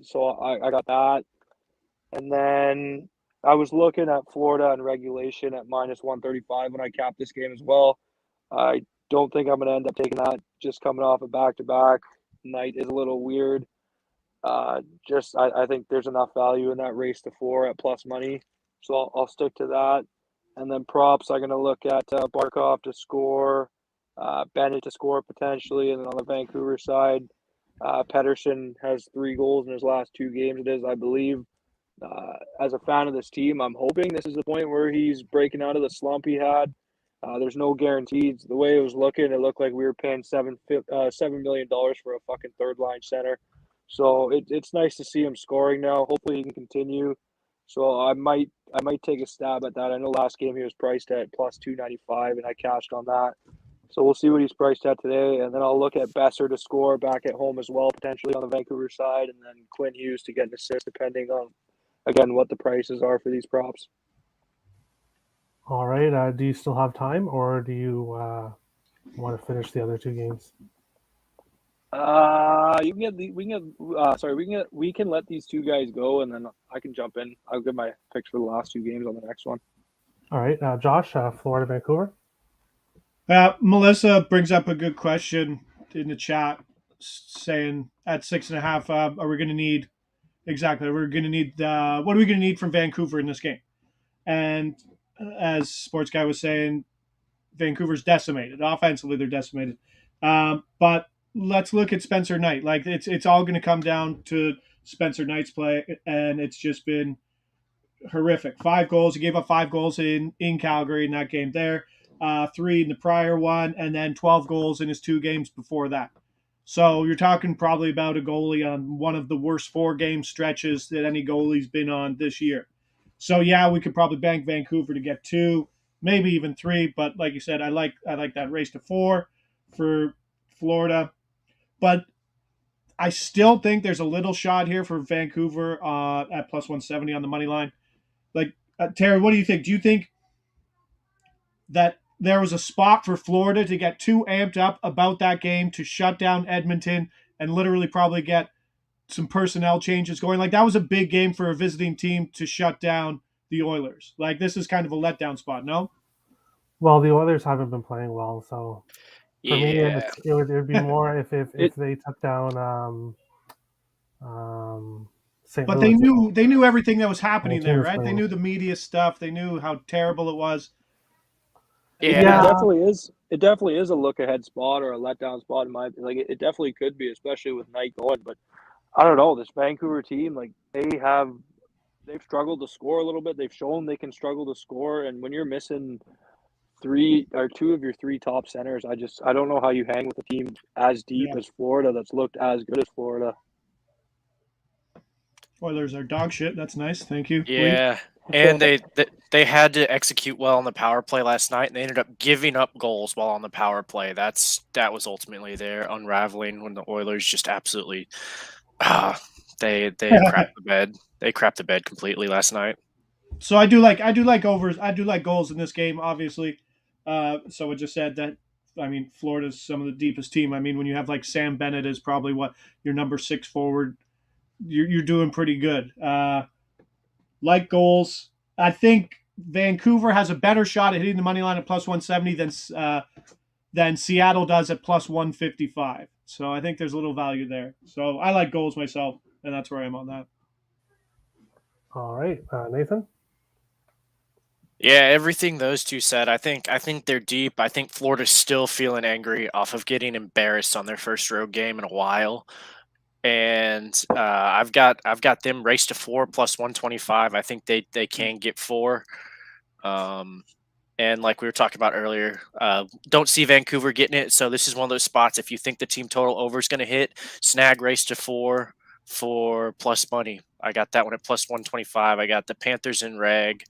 So I got that. And then I was looking at Florida in regulation at minus 135 when I capped this game as well. I don't think I'm going to end up taking that just coming off a back-to-back. Night is a little weird. I think there's enough value in that race to 4 at plus money. So I'll stick to that. And then props, I'm going to look at Barkov to score, Bennett to score potentially. And then on the Vancouver side, Pettersson has 3 goals in his last 2 games, it is, I believe. As a fan of this team, I'm hoping this is the point where he's breaking out of the slump he had. There's no guarantees. The way it was looking, it looked like we were paying $7 million for a fucking third-line center. So it's nice to see him scoring now. Hopefully he can continue. So I might take a stab at that. I know last game he was priced at plus 295, and I cashed on that. So we'll see what he's priced at today, and then I'll look at Besser to score back at home as well, potentially on the Vancouver side, and then Quinn Hughes to get an assist, depending on, again, what the prices are for these props. All right. Do you still have time, or do you want to finish the other 2 games? We can let these two guys go, and then I can jump in. I'll give my picks for the last two games on the next one. All right, Josh, Florida, Vancouver. Melissa brings up a good question in the chat, saying at 6.5, are we going to need exactly? We're going to need what are we going to need from Vancouver in this game? And as Sports Guy was saying, Vancouver's decimated. Offensively, they're decimated. But let's look at Spencer Knight. Like it's all going to come down to Spencer Knight's play, and it's just been horrific. 5 goals. He gave up 5 goals in Calgary in that game there. 3 in the prior one, and then 12 goals in his 2 games before that. So you're talking probably about a goalie on one of the worst 4-game stretches that any goalie's been on this year. So yeah, we could probably bank Vancouver to get 2, maybe even 3. But like you said, I like that race to 4 for Florida. But I still think there's a little shot here for Vancouver at plus 170 on the money line. Like Terry, what do you think? Do you think that there was a spot for Florida to get too amped up about that game to shut down Edmonton and literally probably get some personnel changes going? Like that was a big game for a visiting team to shut down the Oilers. Like this is kind of a letdown spot, no? Well, the Oilers haven't been playing well, so for me, it would be more if they took down St. But Louis. they knew everything that was happening team there, was right? They playing. knew the media stuff. They knew how terrible it was. Yeah. It definitely is a look ahead spot or a letdown spot in my opinion. Like it definitely could be, especially with Knight going. But I don't know, this Vancouver team, like they've struggled to score a little bit. They've shown they can struggle to score, and when you're missing 2 of your 3 top centers, I don't know how you hang with a team as deep as Florida that's looked as good as Florida. Oilers are dog shit. That's nice. Thank you. Yeah, and they had to execute well on the power play last night, and they ended up giving up goals while on the power play. That was ultimately their unraveling when the Oilers just absolutely they crapped the bed. They crapped the bed completely last night. So I do like overs. I do like goals in this game, obviously. So I just said that. I mean, Florida's some of the deepest team. I mean, when you have like Sam Bennett is probably what your number 6 forward, you're doing pretty good. Like goals, I think Vancouver has a better shot at hitting the money line at plus 170 than Seattle does at plus 155. So I think there's a little value there. So I like goals myself, and that's where I am on that. All right, Nathan. Yeah, everything those two said. I think they're deep. I think Florida's still feeling angry off of getting embarrassed on their first road game in a while. And I've got them race to 4 plus 125. I think they can get 4. And like we were talking about earlier, don't see Vancouver getting it. So this is one of those spots. If you think the team total over is going to hit, snag race to 4 for plus money. I got that one at plus 125. I got the Panthers in reg.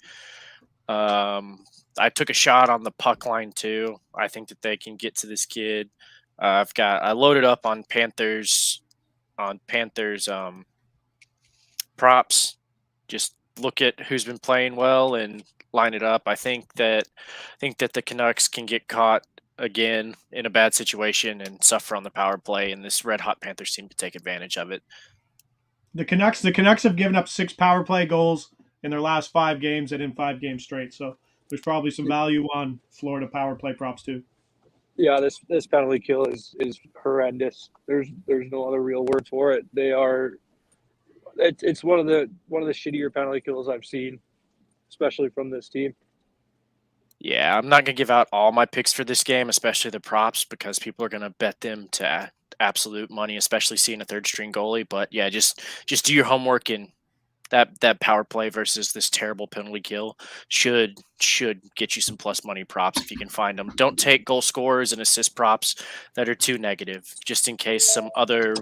I took a shot on the puck line too. I think that they can get to this kid. I loaded up on Panthers props. Just look at who's been playing well and line it up. I think that the Canucks can get caught again in a bad situation and suffer on the power play, and this red hot Panthers team to take advantage of it. The Canucks have given up 6 power play goals in their last 5 games and in 5 games straight. So there's probably some value on Florida power play props too. Yeah, this penalty kill is horrendous. There's no other real word for it. It's one of the shittier penalty kills I've seen, especially from this team. Yeah, I'm not gonna give out all my picks for this game, especially the props, because people are gonna bet them to absolute money, especially seeing a third string goalie. But yeah, just do your homework, and that power play versus this terrible penalty kill should get you some plus money props if you can find them. Don't take goal scorers and assist props that are too negative, just in case some other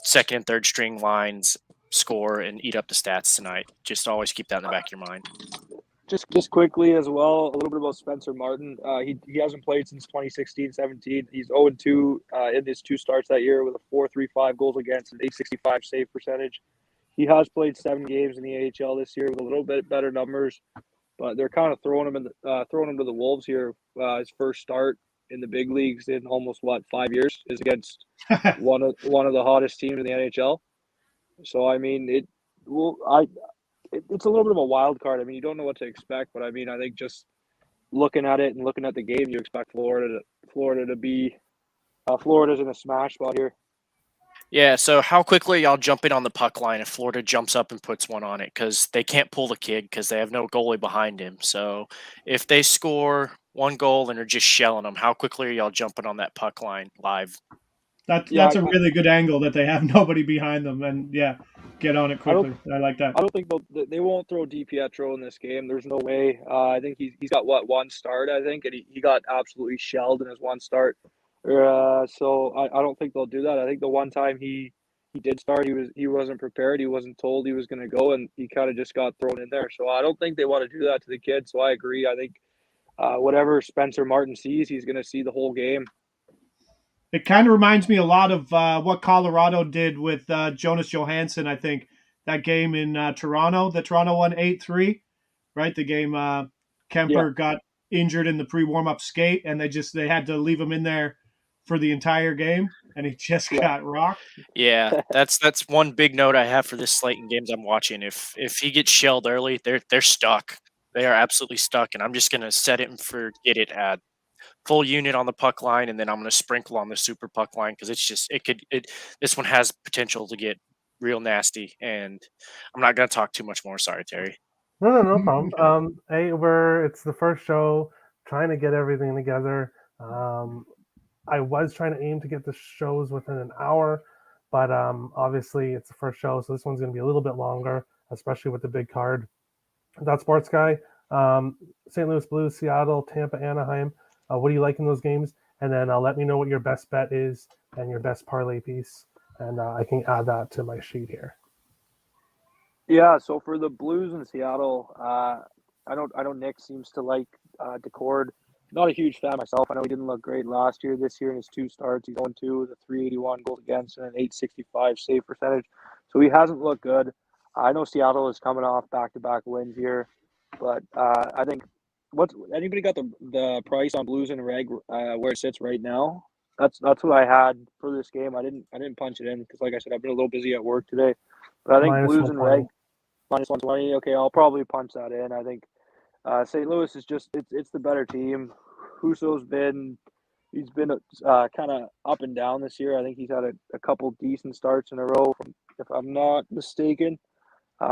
second and third string lines score and eat up the stats tonight. Just always keep that in the back of your mind. Just quickly as well, a little bit about Spencer Martin. He hasn't played since 2016-17. He's 0-2 in his 2 starts that year with a 4.35 goals against, an 865 save percentage. He has played 7 games in the AHL this year with a little bit better numbers, but they're kind of throwing him to the Wolves here. His first start in the big leagues in almost 5 years is against one of the hottest teams in the NHL. So I mean, it's a little bit of a wild card. I mean, you don't know what to expect, but I mean, I think just looking at it and looking at the game, you expect Florida to be Florida's in a smash spot here. Yeah, so how quickly are y'all jumping on the puck line if Florida jumps up and puts one on it? Because they can't pull the kid because they have no goalie behind him. So if they score one goal and are just shelling them, how quickly are y'all jumping on that puck line live? That's a really good angle that they have nobody behind them, and yeah, get on it quickly. I like that. I don't think they won't throw DiPietro in this game. There's no way. I think he's got one start, I think, and he got absolutely shelled in his one start. So I don't think they'll do that. I think the one time he did start, he wasn't prepared. He wasn't told he was going to go, and he kind of just got thrown in there. So I don't think they want to do that to the kid. So I agree. I think whatever Spencer Martin sees, he's going to see the whole game. It kind of reminds me a lot of what Colorado did with Jonas Johansson, I think, that game in Toronto. The Toronto won 8-3, right? The game Kemper got injured in the pre-warm-up skate, and they had to leave him in there for the entire game, and he just got rocked. Yeah, that's one big note I have for this slate in games I'm watching. If he gets shelled early, they're stuck. They are absolutely stuck, and I'm just going to set it and forget it at full unit on the puck line, and then I'm going to sprinkle on the super puck line because this one has potential to get real nasty, and I'm not going to talk too much more. Sorry, Terry. No problem. It's the first show, trying to get everything together. I was trying to aim to get the shows within an hour, but obviously it's the first show, so this one's going to be a little bit longer, especially with the big card. That's Sports Guy. St. Louis Blues, Seattle, Tampa, Anaheim. What do you like in those games? And then let me know what your best bet is and your best parlay piece, and I can add that to my sheet here. Yeah, so for the Blues in Seattle, I know Nick seems to like Decord. Not a huge fan myself. I know he didn't look great last year. This year in his 2 starts, he's 0-2 with a 381 goals against and an 865 save percentage. So he hasn't looked good. I know Seattle is coming off back-to-back wins here, but I think anybody got the price on Blues and Reg where it sits right now? That's what I had for this game. I didn't punch it in because, like I said, I've been a little busy at work today. But I think Minus Blues and 120. Reg minus 120. Okay, I'll probably punch that in. I think St. Louis is just it's the better team. Husso's been kind of up and down this year. I think he's had a couple decent starts in a row, if I'm not mistaken.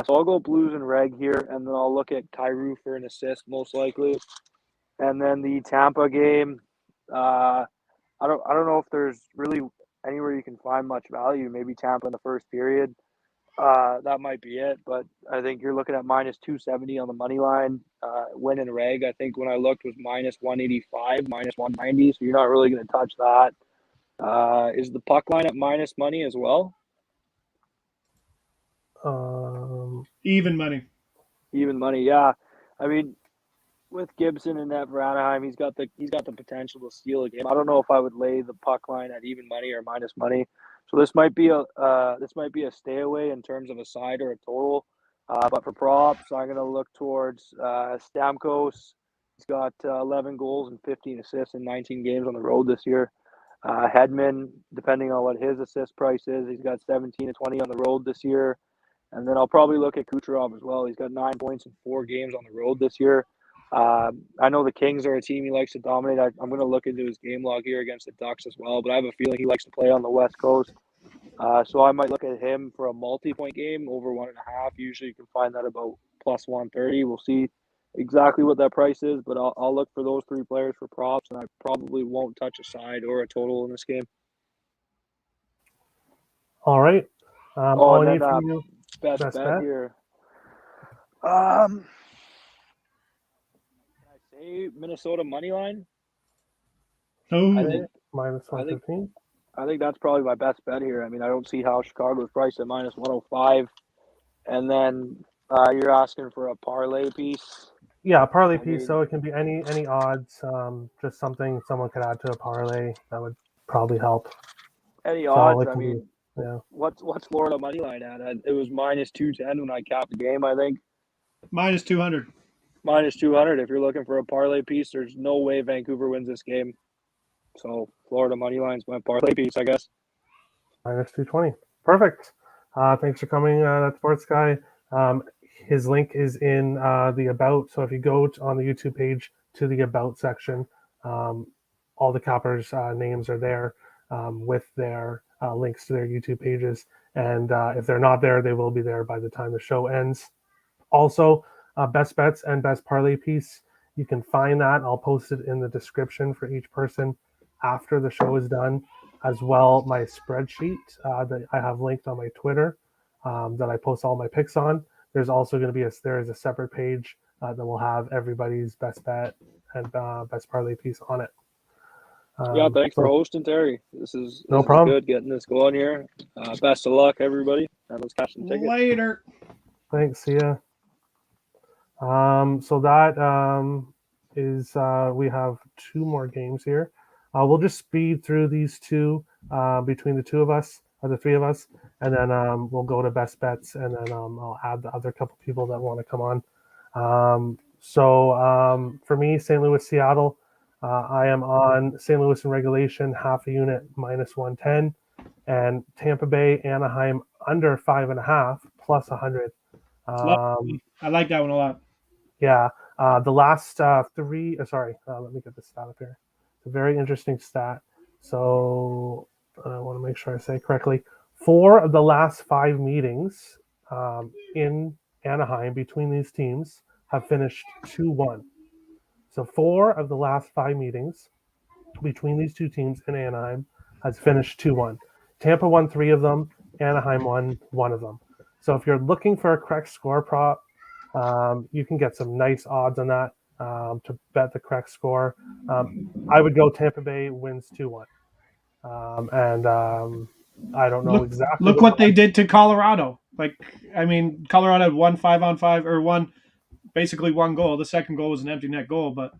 So I'll go Blues and Reg here, and then I'll look at Kyrou for an assist most likely. And then the Tampa game, I don't know if there's really anywhere you can find much value. Maybe Tampa in the first period. That might be it, but I think you're looking at minus 270 on the money line. Win and Reg, I think when I looked was minus 185, minus 190, so you're not really going to touch that. Is the puck line at minus money as well? Even money. Even money, yeah. I mean, with Gibson and that for Anaheim, he's got the potential to steal a game. I don't know if I would lay the puck line at even money or minus money. So this might be a stay away in terms of a side or a total. But for props, I'm going to look towards Stamkos. He's got 11 goals and 15 assists in 19 games on the road this year. Hedman, depending on what his assist price is, he's got 17 and 20 on the road this year. And then I'll probably look at Kucherov as well. He's got 9 points in 4 games on the road this year. I know the Kings are a team he likes to dominate. I'm going to look into his game log here against the Ducks as well, but I have a feeling he likes to play on the West Coast. So I might look at him for a multi-point game over 1.5. Usually you can find that about plus 130. We'll see exactly what that price is, but I'll look for those 3 players for props, and I probably won't touch a side or a total in this game. All right. All I need from you. Best bet here. Can I say Minnesota money line? Oh, Minus 115. I think that's probably my best bet here. I mean, I don't see how Chicago's priced at minus 105. And then you're asking for a parlay piece. Yeah, a parlay piece. So it can be any odds. Just something someone could add to a parlay that would probably help. Any odds? I mean, mean, yeah. What's Florida money line at? It was minus 210 when I capped the game, I think. minus 200. Minus 200. If you're looking for a parlay piece, there's no way Vancouver wins this game. So Florida money lines my parlay piece, I guess. Minus 220. Perfect. Thanks for coming, that Sports Guy. His link is in the About. So if you go on the YouTube page to the About section, all the cappers' names are there with their links to their YouTube pages. And if they're not there, they will be there by the time the show ends. Also, best bets and best parlay piece. You can find that. I'll post it in the description for each person after the show is done. As well, my spreadsheet that I have linked on my Twitter that I post all my picks on. There's also going to be there is a separate page that will have everybody's best bet and best parlay piece on it. Yeah, thanks for hosting, Terry. This is problem. good getting this going here. Best of luck, everybody. And let's catch some tickets. Later. Thanks. See ya. So that is we have 2 more games here. We'll just speed through these 2 between the 2 of us, or the 3 of us, and then we'll go to best bets, and then I'll add the other couple people that want to come on. So for me, St. Louis, Seattle, I am on St. Louis in regulation, half a unit, minus 110, and Tampa Bay, Anaheim, under 5.5, plus 100. I like that one a lot. Yeah, the last 3. Let me get this stat up here. It's a very interesting stat. So I want to make sure I say it correctly. 4 of the last 5 meetings in Anaheim between these teams have finished 2-1. So 4 of the last 5 meetings between these 2 teams in Anaheim has finished 2-1. Tampa won 3 of them. Anaheim won 1 of them. So if you're looking for a correct score prop, you can get some nice odds on that to bet the correct score. I would go Tampa Bay wins 2-1. I don't know exactly. Look what they did to Colorado. Colorado had 1 5-on-5 or basically 1 goal. The second goal was an empty net goal, but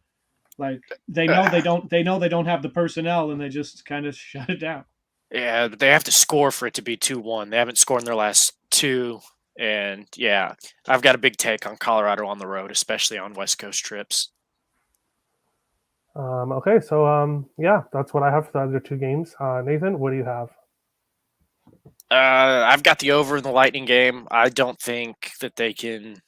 they know they don't have the personnel, and they just kind of shut it down. Yeah, but they have to score for it to be 2-1. They haven't scored in their last 2. And yeah, I've got a big take on Colorado on the road, especially on West Coast trips. Okay, so yeah, that's what I have for the other 2 games. Nathan, what do you have? I've got the over in the Lightning game. I don't think that they can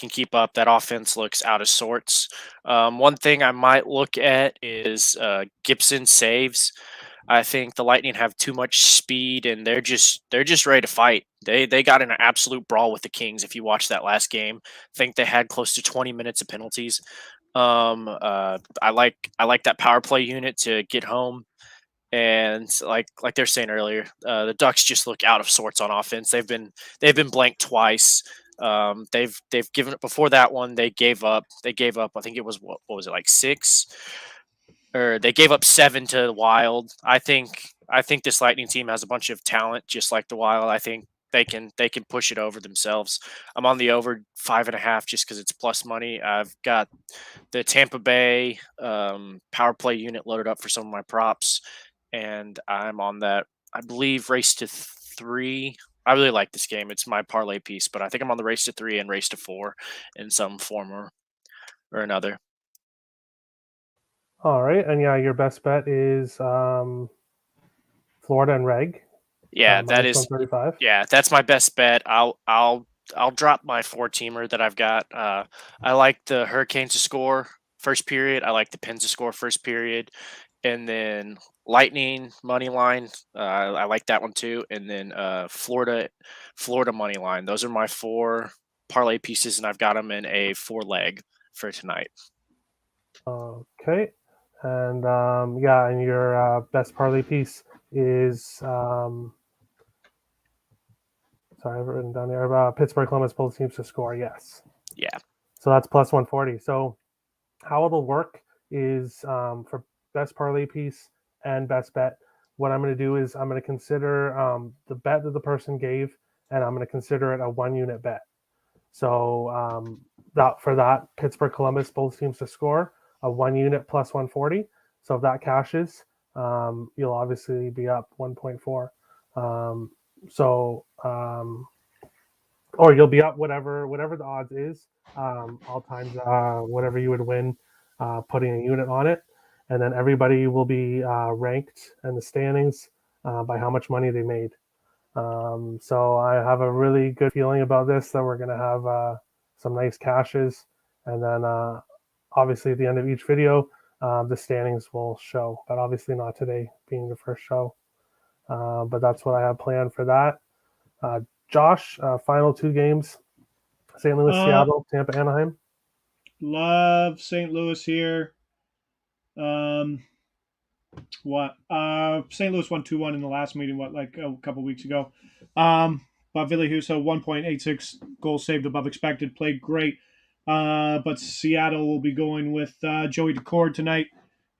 keep up. That offense looks out of sorts. One thing I might look at is Gibson saves. I think the Lightning have too much speed, and they're just ready to fight. They got in an absolute brawl with the Kings. If you watch that last game, I think they had close to 20 minutes of penalties. I like that power play unit to get home, and like they're saying earlier, the Ducks just look out of sorts on offense. They've been blanked twice. They've given it before that one. They gave up. I think it was what was it, like 6? Or they gave up 7 to the Wild. I think this Lightning team has a bunch of talent, just like the Wild. I think they can push it over themselves. I'm on the over 5.5 just because it's plus money. I've got the Tampa Bay power play unit loaded up for some of my props, and I'm on that, I believe, race to 3. I really like this game. It's my parlay piece, but I think I'm on the race to 3 and race to 4 in some form or another. All right, and yeah, your best bet is Florida and Reg. Yeah, that is 135. Yeah, that's my best bet. I'll drop my 4-teamer that I've got. I like the Hurricanes to score first period. I like the Pens to score first period, and then Lightning money line. I like that one too, and then Florida money line. Those are my 4 parlay pieces, and I've got them in a 4-leg for tonight. Okay, and yeah, and your best parlay piece is sorry, I've written down here. Pittsburgh, Columbus, both teams to score. Yes. Yeah. So that's plus 140. So how it'll work is for best parlay piece and best bet, what I'm going to do is I'm going to consider the bet that the person gave, and I'm going to consider it a 1-unit bet. So that Pittsburgh, Columbus, both teams to score, a 1-unit plus 140. So if that cashes, you'll obviously be up 1.4. Or you'll be up whatever the odds is, all times whatever you would win, putting a unit on it. and then everybody will be ranked in the standings by how much money they made. So I have a really good feeling about this, that we're going to have some nice cashes. And then obviously at the end of each video, the standings will show, but obviously not today being the first show. But that's what I have planned for that. Josh, final 2 games, St. Louis, Seattle, Tampa, Anaheim. Love St. Louis here. St. Louis won 2-1 in the last meeting, like a couple weeks ago. But Ville Husso, 1.86 goals saved above expected, played great. But Seattle will be going with Joey Decord tonight.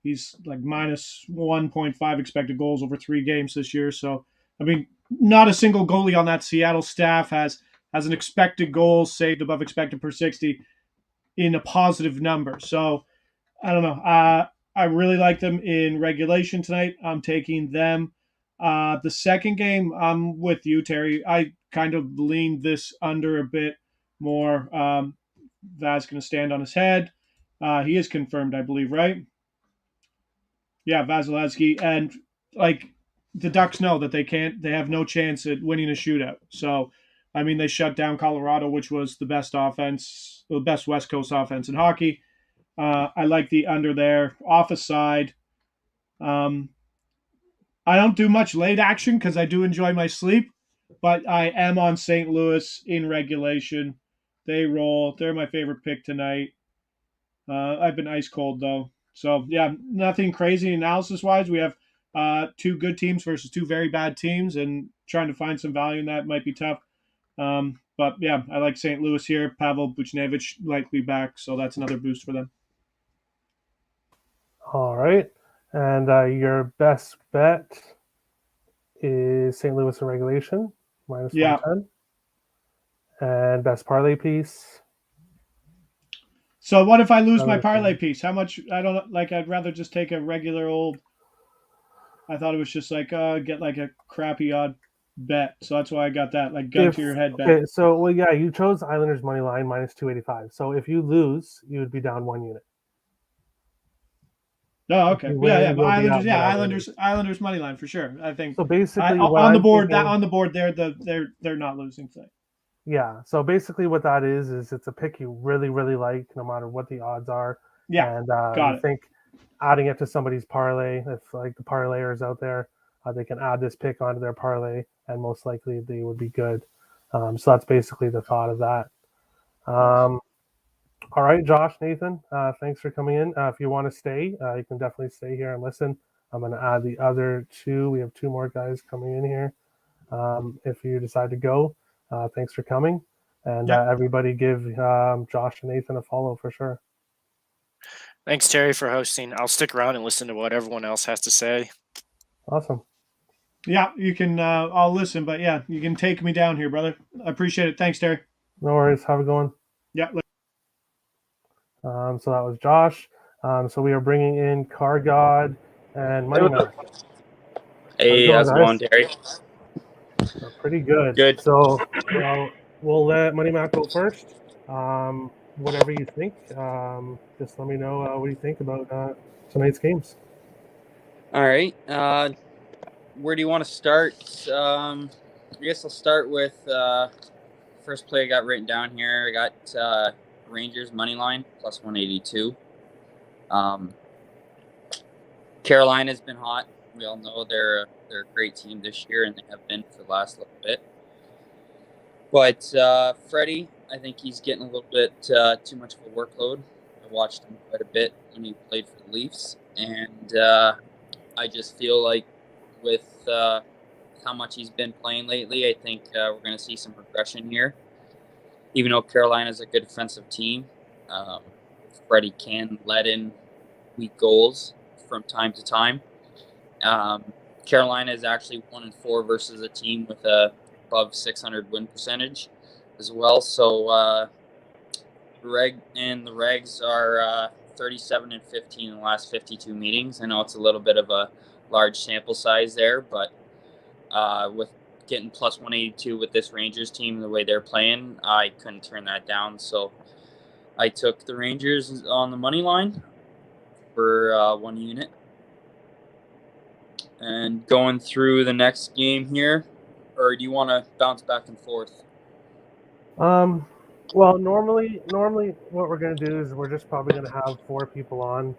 He's like minus 1.5 expected goals over 3 games this year. So, I mean, not a single goalie on that Seattle staff has an expected goals saved above expected per 60 in a positive number. So, I don't know. I really like them in regulation tonight. I'm taking them. The second game, I'm with you, Terry. I kind of leaned this under a bit more. Vaz going to stand on his head. He is confirmed, I believe, right? Yeah, Vasilevsky. And like the Ducks know that they have no chance at winning a shootout. So, I mean, they shut down Colorado, which was the best West Coast offense in hockey. I like the under there. Off a side. I don't do much late action because I do enjoy my sleep, but I am on St. Louis in regulation. They roll. They're my favorite pick tonight. I've been ice cold, though. So, yeah, nothing crazy analysis-wise. We have 2 good teams versus 2 very bad teams, and trying to find some value in that might be tough. But, yeah, I like St. Louis here. Pavel Buchnevich likely back, so that's another boost for them. All right. And your best bet is St. Louis in regulation, minus 110. And best parlay piece. So what if I lose my parlay piece? How much? I don't like. I'd rather just take a regular old. I thought it was just like get like a crappy odd bet. So that's why I got that like gun to your head bet. Okay, so well, yeah, you chose Islanders money line minus 285. So if you lose, you would be down 1 unit. Oh, okay. Islanders money line for sure. I think so. Basically, on the board, they're not losing thing. Yeah. So basically, what that is it's a pick you really, really like, no matter what the odds are. Yeah. And I think adding it to somebody's parlay, if like the parlayers out there, they can add this pick onto their parlay, and most likely they would be good. So that's basically the thought of that. All right, Josh, Nathan, thanks for coming in. If you want to stay, you can definitely stay here and listen. I'm going to add the other 2. We have 2 more guys coming in here. If you decide to go, thanks for coming. And everybody give Josh and Nathan a follow for sure. Thanks, Terry, for hosting. I'll stick around and listen to what everyone else has to say. Awesome. Yeah, you can. I'll listen, but yeah, you can take me down here, brother. I appreciate it. Thanks, Terry. No worries. Have a good one. Yeah. So that was Josh. So we are bringing in Car God and Money Mac. Hey, how's it going, Terry? Pretty good. Good. So we'll let Money Mac go first. Whatever you think, just let me know what you think about tonight's games. All right. Where do you want to start? I guess I'll start with first play I got written down here. I got Rangers money line plus 182. Carolina's been hot. We all know they're a great team this year, and they have been for the last little bit. But Freddie, I think he's getting a little bit too much of a workload. I watched him quite a bit when he played for the Leafs, and I just feel like with how much he's been playing lately, I think we're going to see some regression here. Even though Carolina's a good defensive team, Freddie can let in weak goals from time to time. Carolina is actually 1-4 versus a team with a above 600 win percentage as well. So the Regs are 37-15 in the last 52 meetings. I know it's a little bit of a large sample size there, but with getting plus 182 with this Rangers team, the way they're playing, I couldn't turn that down. So I took the Rangers on the money line. for 1 unit. And going through the next game here, or do you want to bounce back and forth? Well, normally what we're gonna do is we're just probably gonna have 4 people on.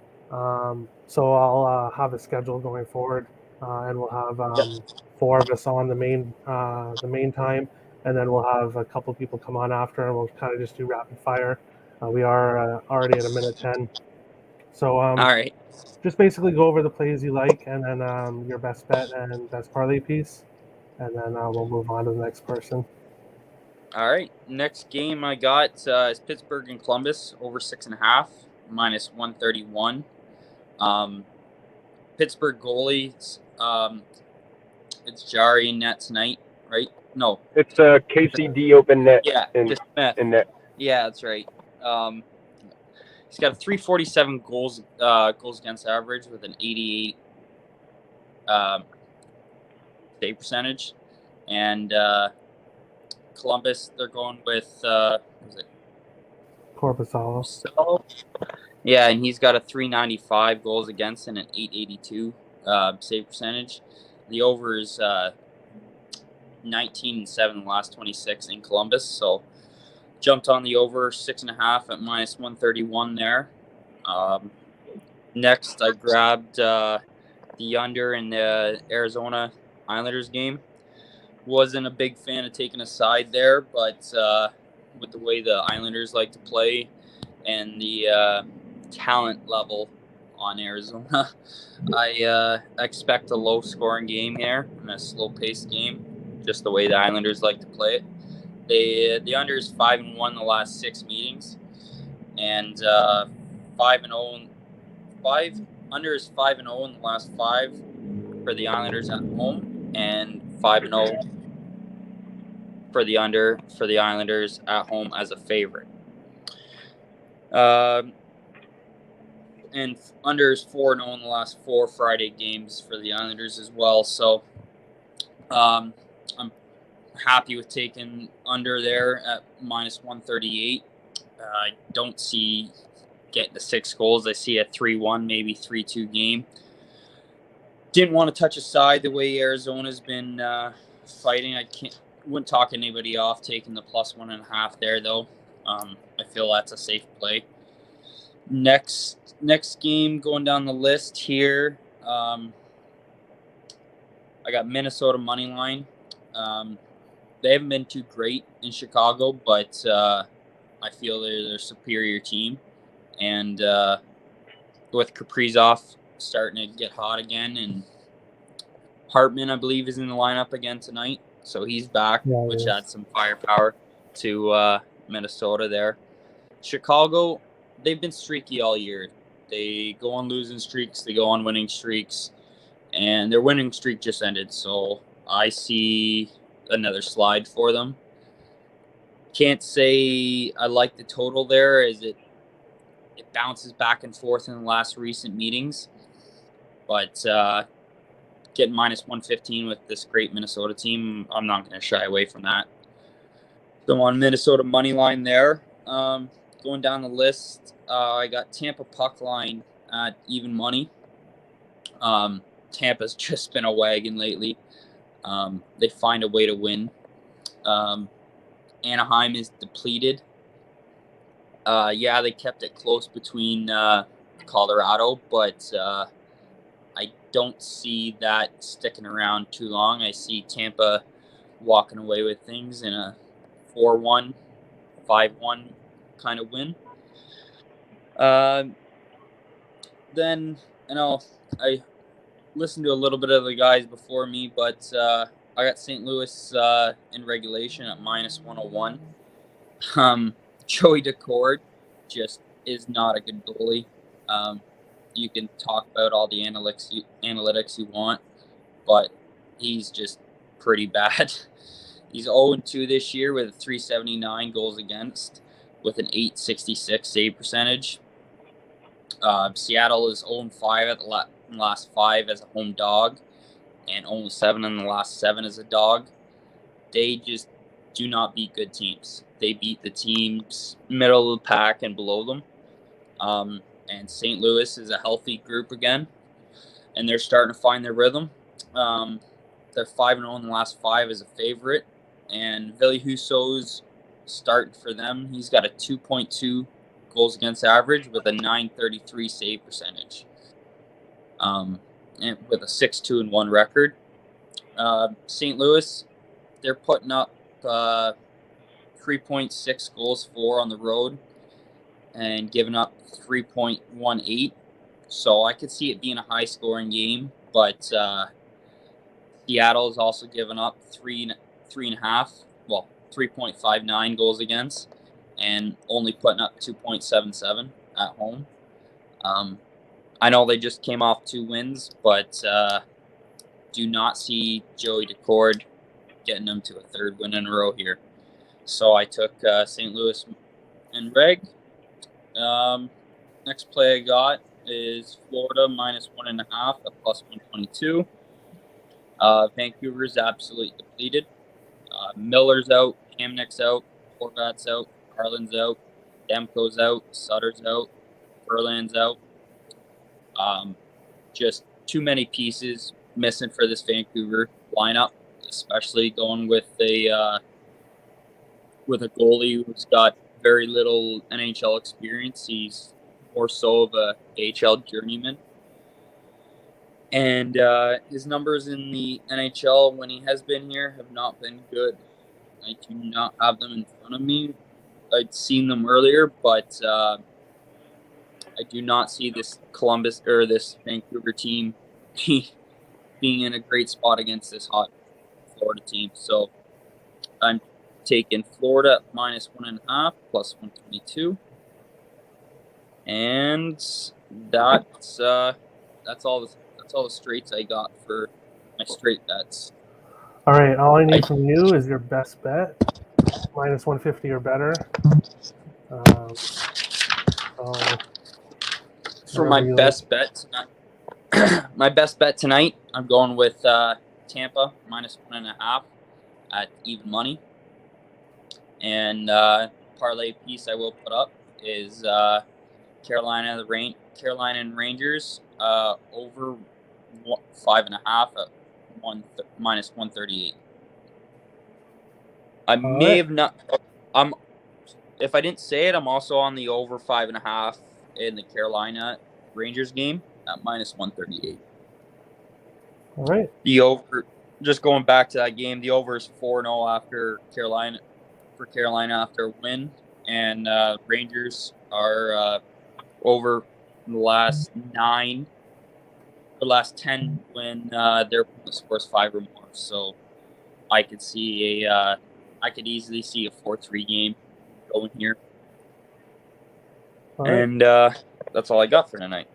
So I'll have a schedule going forward, and we'll have 4 of us on the main time, and then we'll have a couple people come on after, and we'll kind of just do rapid fire. We are already at a minute 10, so All right. just basically go over the plays you like, and then your best bet and best parlay piece, and then we'll move on to the next person. All right. Next game I got is Pittsburgh and Columbus over 6.5 minus 131. Pittsburgh goalies. It's Jari in net tonight, right? No, it's KCD open net. Yeah, in net. Yeah, that's right. He's got a 347 goals against average with an 88 save percentage, and Columbus, they're going with Corpusalo. So, yeah, and he's got a 395 goals against and an 882 save percentage. The over is 19-7 in the last 26 in Columbus. So jumped on the over 6.5 at minus 131 there. Next, I grabbed the under in the Arizona Islanders game. Wasn't a big fan of taking a side there, but with the way the Islanders like to play and the talent level on Arizona, I expect a low-scoring game here and a slow-paced game, just the way the Islanders like to play it. The under is 5-1 in the last 6 meetings, and 5-0. Under is 5-0 in the last 5 for the Islanders at home, and 5-0 for the under for the Islanders at home as a favorite. And under is 4-0 in the last 4 Friday games for the Islanders as well. So I'm happy with taking under there at minus 138. I don't see getting to 6 goals. I see a 3-1, maybe 3-2 game. Didn't want to touch a side the way Arizona's been fighting. Wouldn't talk anybody off taking the plus 1.5 there, though. I feel that's a safe play. Next game going down the list here, I got Minnesota Moneyline. They haven't been too great in Chicago, but I feel they're a superior team. And with Kaprizov starting to get hot again, and Hartman, I believe, is in the lineup again tonight. So he's back, which adds some firepower to Minnesota there. Chicago, they've been streaky all year. They go on losing streaks, they go on winning streaks, and their winning streak just ended. So I see another slide for them. Can't say I like the total there, as it bounces back and forth in the last recent meetings. But getting minus 115 with this great Minnesota team, I'm not going to shy away from that. So on Minnesota money line there. Going down the list, I got Tampa puck line at even money. Tampa's just been a wagon lately. They find a way to win. Anaheim is depleted. They kept it close between Colorado, but I don't see that sticking around too long. I see Tampa walking away with things in a 4-1, 5-1 kind of win. Then, I listened to a little bit of the guys before me, but I got St. Louis in regulation at minus 101. Joey Decord just is not a good goalie. You can talk about all the analytics you want, but he's just pretty bad. He's 0-2 this year with 379 goals against, with an 866 save percentage. Seattle is 0-5 at the last 5 as a home dog, and 0-7 in the last 7 as a dog. They just do not beat good teams. They beat the teams middle of the pack and below them. and St. Louis is a healthy group again, and they're starting to find their rhythm. They're 5-0 in the last 5 as a favorite, and Ville Husso's starting for them. He's got a 2.2 goals against average with a .933 save percentage, and with a 6-2-1 record. St. Louis, they're putting up 3.6 goals for on the road and giving up 3.18. So I could see it being a high-scoring game, but Seattle is also giving up 3.59 goals against, and only putting up 2.77 at home. I know they just came off 2 wins, but do not see Joey Decord getting them to a 3rd win in a row here. So I took St. Louis and reg. Next play I got is Florida -1.5 at +122. Vancouver's absolutely depleted. Miller's out, Hamnick's out, Horvat's out, Carlin's out, Demko's out, Sutter's out, Verland's out. Just too many pieces missing for this Vancouver lineup, especially going with a goalie who's got very little NHL experience. He's more so of a AHL journeyman. And his numbers in the NHL when he has been here have not been good. I do not have them in front of me. I'd seen them earlier, but I do not see this Columbus or this Vancouver team being in a great spot against this hot Florida team. So I'm taking Florida at -1.5 +122, and that's all the straights I got for my straight bets. All right, all I need from you is your best bet, -150 or better. For my best bet tonight, I'm going with Tampa -1.5 at even money. And parlay piece I will put up is Carolina and Rangers over 5.5 at -138. I may have not. If I didn't say it, I'm also on the over 5.5 in the Carolina Rangers game at -138. All right. The over, just going back to that game, the over is 4-0 after Carolina after a win, and Rangers are over the last 10 when their opponent scores 5 or more. So I could easily see a 4-3 game going here. All right. And that's all I got for tonight.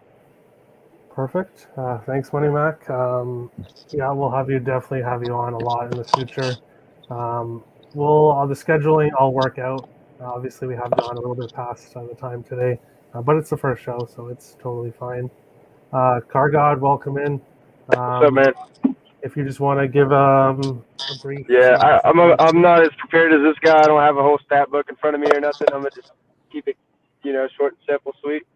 Perfect. Thanks, Money Mac. Yeah, we'll definitely have you on a lot in the future. The scheduling all work out. Obviously, we have gone a little bit past the time today, but it's the first show, so it's totally fine. Car God, welcome in. What's up, man? If you just want to give a brief. Yeah, I'm not as prepared as this guy. I don't have a whole stat book in front of me or nothing. I'm gonna just keep it, short and simple, sweet.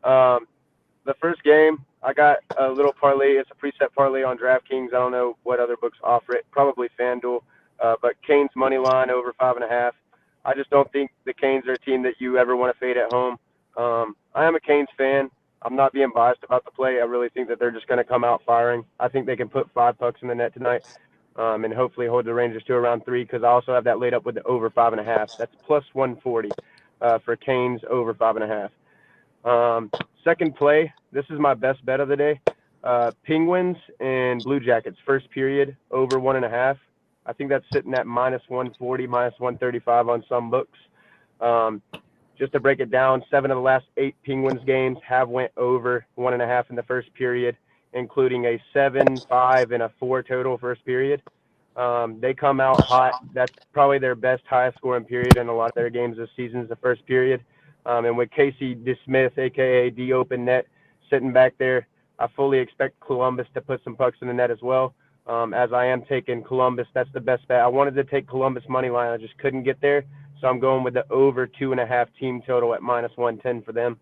The first game, I got a little parlay. It's a preset parlay on DraftKings. I don't know what other books offer it. Probably FanDuel, but Canes Moneyline over 5.5. I just don't think the Canes are a team that you ever want to fade at home. I am a Canes fan. I'm not being biased about the play. I really think that they're just going to come out firing. I think they can put 5 pucks in the net tonight, and hopefully hold the Rangers to around 3, because I also have that laid up with the over 5.5. That's +140 for Canes over 5.5. Second play, this is my best bet of the day. Penguins and Blue Jackets, first period, over 1.5. I think that's sitting at -140, -135 on some books. Just to break it down, 7 of the last 8 Penguins games have went over 1.5 in the first period, including a 7, 5, and a 4 total first period. They come out hot. That's probably their best highest scoring period in a lot of their games this season is the first period. And with Casey DeSmith, a.k.a. D Open Net, sitting back there, I fully expect Columbus to put some pucks in the net as well. As I am taking Columbus, that's the best bet. I wanted to take Columbus money line. I just couldn't get there. So I'm going with the over 2.5 team total at -110 for them.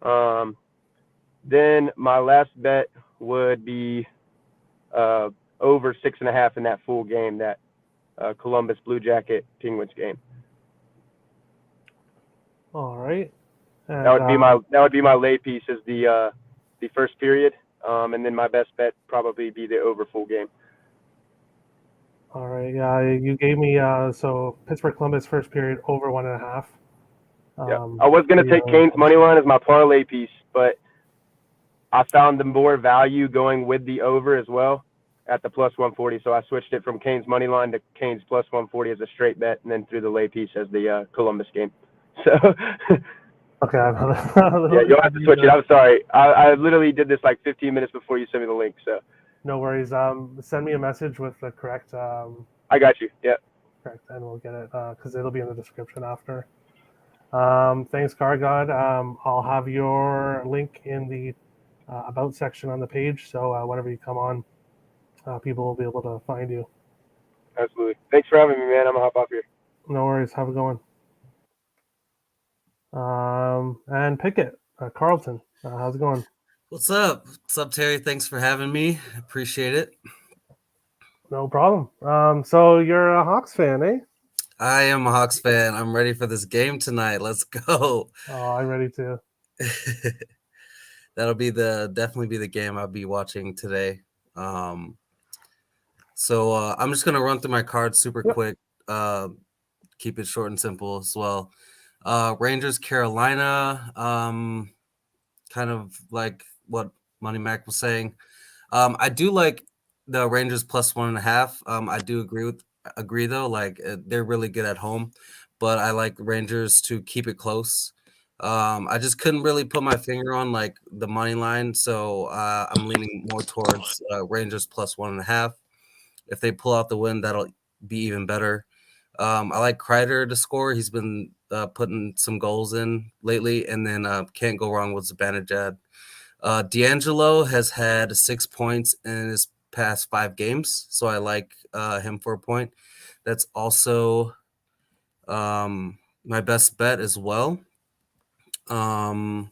Then my last bet would be over 6.5 in that full game, that Columbus Blue Jacket Penguins game. All right. And, That would be my lay piece as the first period, and then my best bet probably be the over full game. All right. Yeah, you gave me so Pittsburgh Columbus first period over 1.5. Yeah, I was gonna take Kane's money line as my parlay piece, but I found the more value going with the over as well at the plus 140. So I switched it from Kane's money line to Kane's plus 140 as a straight bet, and then threw the lay piece as the Columbus game. So okay. yeah, you'll have to switch it. I'm sorry. I literally did this like 15 minutes before you sent me the link. So no worries. Send me a message with the correct. I got you. Yeah. Correct, and we'll get it because it'll be in the description after. Thanks, Car God. I'll have your link in the about section on the page, so whenever you come on, people will be able to find you. Absolutely. Thanks for having me, man. I'm gonna hop off here. No worries. Have a good one. And Pickett, Carlton, how's it going? What's up? What's up, Terry? Thanks for having me. Appreciate it. No problem. So you're a Hawks fan, eh? I am a Hawks fan. I'm ready for this game tonight. Let's go. Oh, I'm ready too. That'll be definitely be the game I'll be watching today. So I'm just gonna run through my cards super quick. Keep it short and simple as well. Rangers, Carolina. Kind of like what Money Mac was saying. I do like the Rangers plus 1.5. I do agree though. Like they're really good at home, but I like the Rangers to keep it close. I just couldn't really put my finger on like the money line, so I'm leaning more towards Rangers plus 1.5. If they pull out the win, that'll be even better. I like Kreider to score. He's been putting some goals in lately, and then can't go wrong with Zibanejad. DeAngelo has had 6 points in his past 5 games, so I like him for a point. That's also my best bet as well. And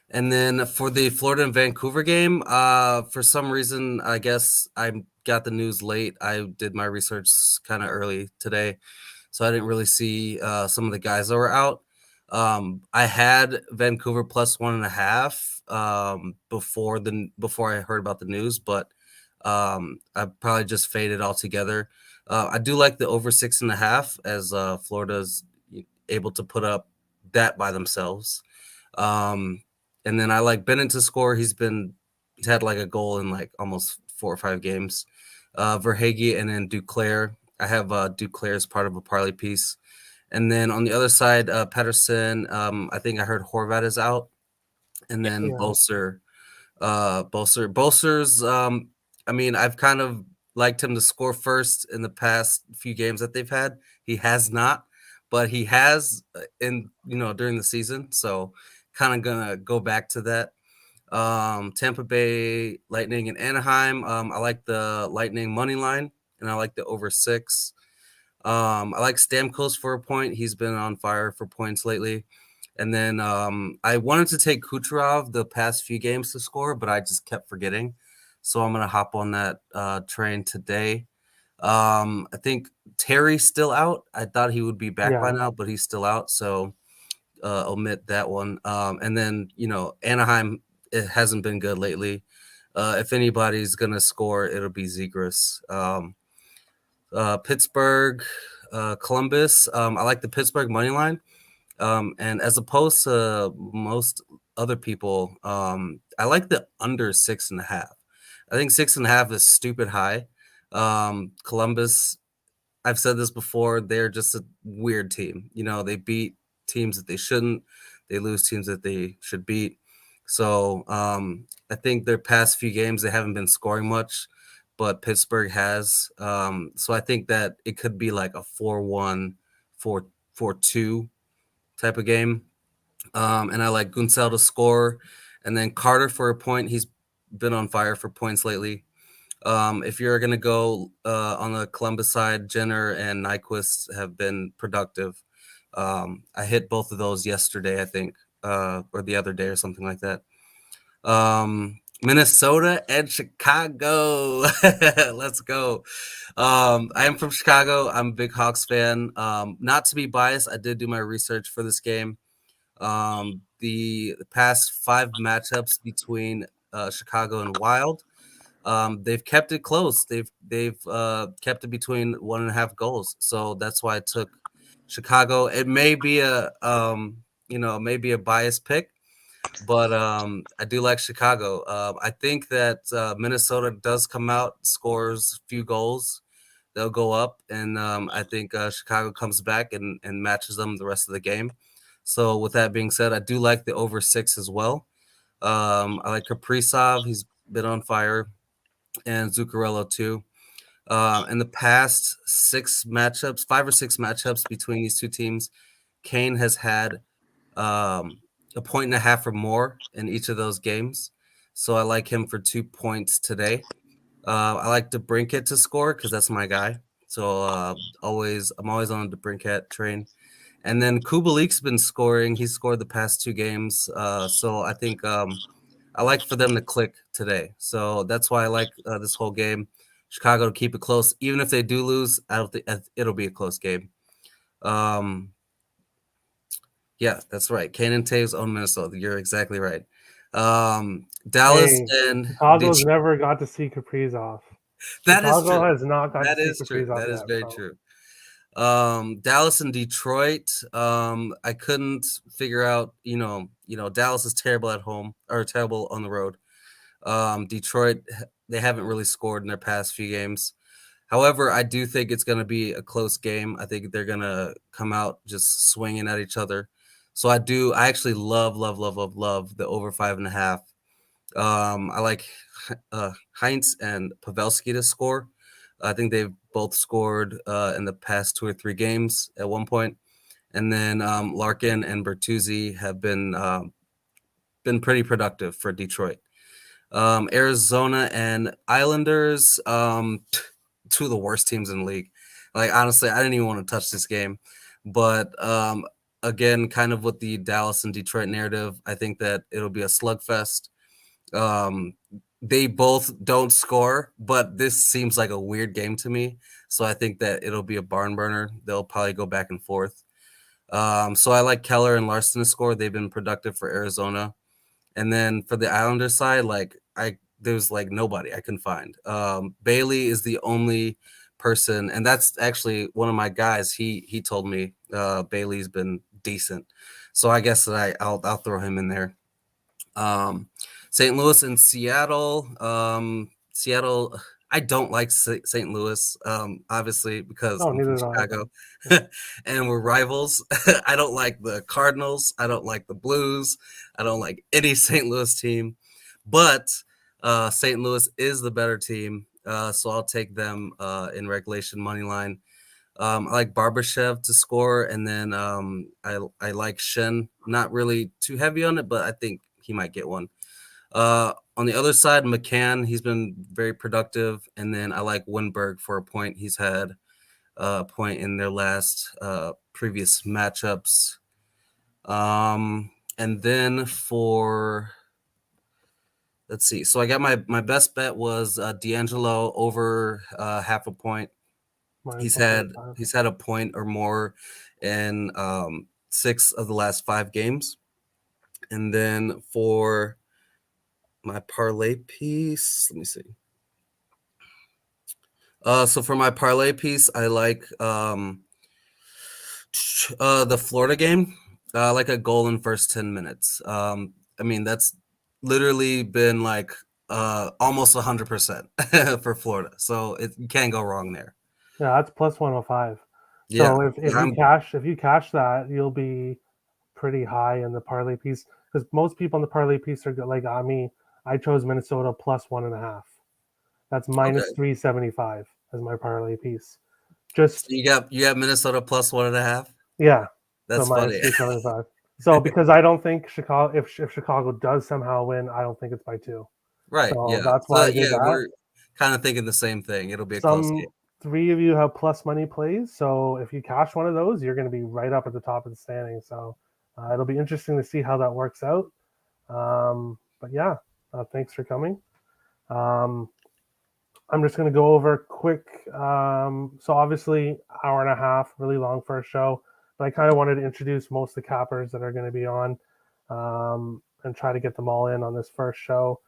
then for the Florida and Vancouver game, for some reason, I guess I got the news late. I did my research kind of early today, so I didn't really see some of the guys that were out. I had Vancouver plus 1.5 before I heard about the news, but I probably just faded altogether. I do like the over 6.5 as Florida's able to put up that by themselves. And then I like Bennett to score. He's had like a goal in like almost 4 or 5 games. Verhaeghe and then Duclair. I have Duclair as part of a parlay piece. And then on the other side, Pettersson. I think I heard Horvat is out. And then Boser. Boser's. I mean, I've kind of liked him to score first in the past few games that they've had. He has not, but he has during the season. So kind of gonna go back to that. Tampa Bay Lightning and Anaheim. I like the Lightning money line, and I like the over 6. I like Stamkos for a point. He's been on fire for points lately. And then I wanted to take Kucherov the past few games to score, but I just kept forgetting. So I'm gonna hop on that train today. I think Terry's still out. I thought he would be back by now, but he's still out. So omit that one. And then, Anaheim, it hasn't been good lately. If anybody's going to score, it'll be Zegras. Pittsburgh, Columbus. I like the Pittsburgh money line. And as opposed to most other people, I like the under 6.5. I think 6.5 is stupid high. Columbus, I've said this before, they're just a weird team. They beat teams that they shouldn't. They lose teams that they should beat. So I think their past few games, they haven't been scoring much, but Pittsburgh has. So I think that it could be like a 4-1, 4-2 type of game. And I like Gunsel to score. And then Carter for a point. He's been on fire for points lately. If you're going to go on the Columbus side, Jenner and Nyquist have been productive. I hit both of those yesterday, I think. or the other day or something like that. Minnesota and Chicago. Let's go. I am from Chicago. I'm a big Hawks fan. Not to be biased, I did do my research for this game. The past 5 matchups between Chicago and Wild, they've kept it close. They've kept it between 1.5 goals. So that's why I took Chicago. It may be a maybe a biased pick, but I do like Chicago. I think that Minnesota does come out, scores a few goals, they'll go up, and I think Chicago comes back and matches them the rest of the game. So with that being said, I do like the over 6 as well. I like Kaprizov; he's been on fire, and Zuccarello too. In the past 5 or 6 matchups between these two teams, Kane has had 1.5 or more in each of those games. So I like him for 2 points today. I like DeBrincat to score because that's my guy. So I'm always on the DeBrincat train. And then Kubalik's been scoring. He's scored the past 2 games. So I think I like for them to click today. So that's why I like this whole game. Chicago to keep it close. Even if they do lose, I don't think it'll be a close game. Yeah, that's right. Kane and Taves own Minnesota. You're exactly right. Dallas and Chicago's never got to see Kaprizov. That is Chicago true. has not got That to see is true. Kaprizov That is yet, very so. true. Dallas and Detroit. I couldn't figure out. Dallas is terrible at home or terrible on the road. Detroit, they haven't really scored in their past few games. However, I do think it's going to be a close game. I think they're going to come out just swinging at each other. So I actually love the over 5.5. I like Heinz and Pavelski to score. I think they've both scored in the past 2 or 3 games at one point. And then Larkin and Bertuzzi have been pretty productive for Detroit. Arizona and Islanders, 2 of the worst teams in the league. Like, honestly, I didn't even want to touch this game. But again, kind of with the Dallas and Detroit narrative, I think that it'll be a slugfest. They both don't score, but this seems like a weird game to me. So I think that it'll be a barn burner. They'll probably go back and forth. So I like Keller and Larson to score. They've been productive for Arizona. And then for the Islanders side, there's nobody I can find. Bailey is the only person, and that's actually one of my guys. He told me Bailey's been decent, so I guess that I'll throw him in there. St. Louis and Seattle. Seattle, I don't like St. Louis, obviously, because I'm from Chicago and we're rivals. I don't like the Cardinals. I don't like the Blues. I don't like any St. Louis team. But St. Louis is the better team, so I'll take them in regulation money line. I like Barbashev to score, and then I like Shen. Not really too heavy on it, but I think he might get one. On the other side, McCann, he's been very productive. And then I like Winberg for a point. He's had a point in their last previous matchups. And then let's see. So I got my best bet was DeAngelo over 0.5 point. He's had a point or more in 6 of the last 5 games. And then for my parlay piece, let me see. So for my parlay piece, I like the Florida game. I like a goal in first 10 minutes. I mean, that's literally been almost 100% for Florida. So you can't go wrong there. Yeah, that's plus 105. Yeah. So if you cash that, you'll be pretty high in the parlay piece, because most people in the parlay piece are like me. I chose Minnesota plus 1.5. That's minus 375 as my parlay piece. Just so you got Minnesota plus 1.5. Yeah, that's so funny. 375. So because I don't think Chicago, if Chicago does somehow win, I don't think it's by 2. Right. So yeah. that's why I did that. We're kind of thinking the same thing. It'll be a close game. 3 of you have plus money plays, so if you cash one of those, you're going to be right up at the top of the standing. So It'll be interesting to see how that works out. But yeah, thanks for coming. I'm just going to go over quick. So obviously, hour and a half, really long for a show. But I kind of wanted to introduce most of the cappers that are going to be on, and try to get them all in on this first show.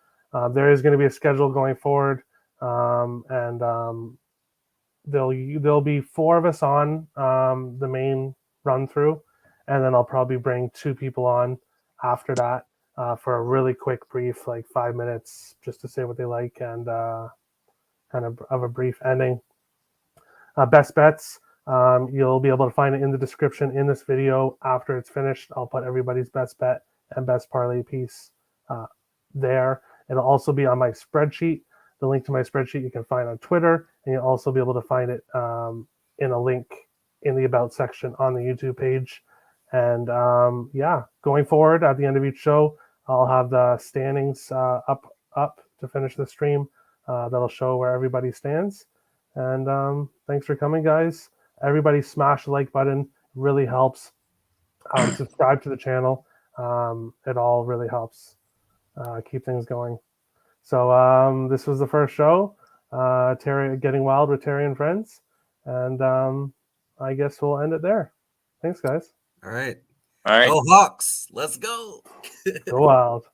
There is going to be a schedule going forward, and there'll be 4 of us on the main run through, and then I'll probably bring 2 people on after that for a really quick brief, like 5 minutes, just to say what they like and kind of a brief ending. Best bets, you'll be able to find it in the description in this video. After it's finished, I'll put everybody's best bet and best parlay piece there. It'll also be on my spreadsheet. The link to my spreadsheet you can find on Twitter, and you'll also be able to find it in a link in the About section on the YouTube page. And yeah, going forward at the end of each show, I'll have the standings up to finish the stream. That'll show where everybody stands. And thanks for coming, guys. Everybody smash the like button. It really helps. Subscribe to the channel. It all really helps keep things going. So this was the first show, Terry Getting Wild with Terry and Friends. And I guess we'll end it there. Thanks, guys. All right. All right. Go Hawks. Let's go. Go Wild.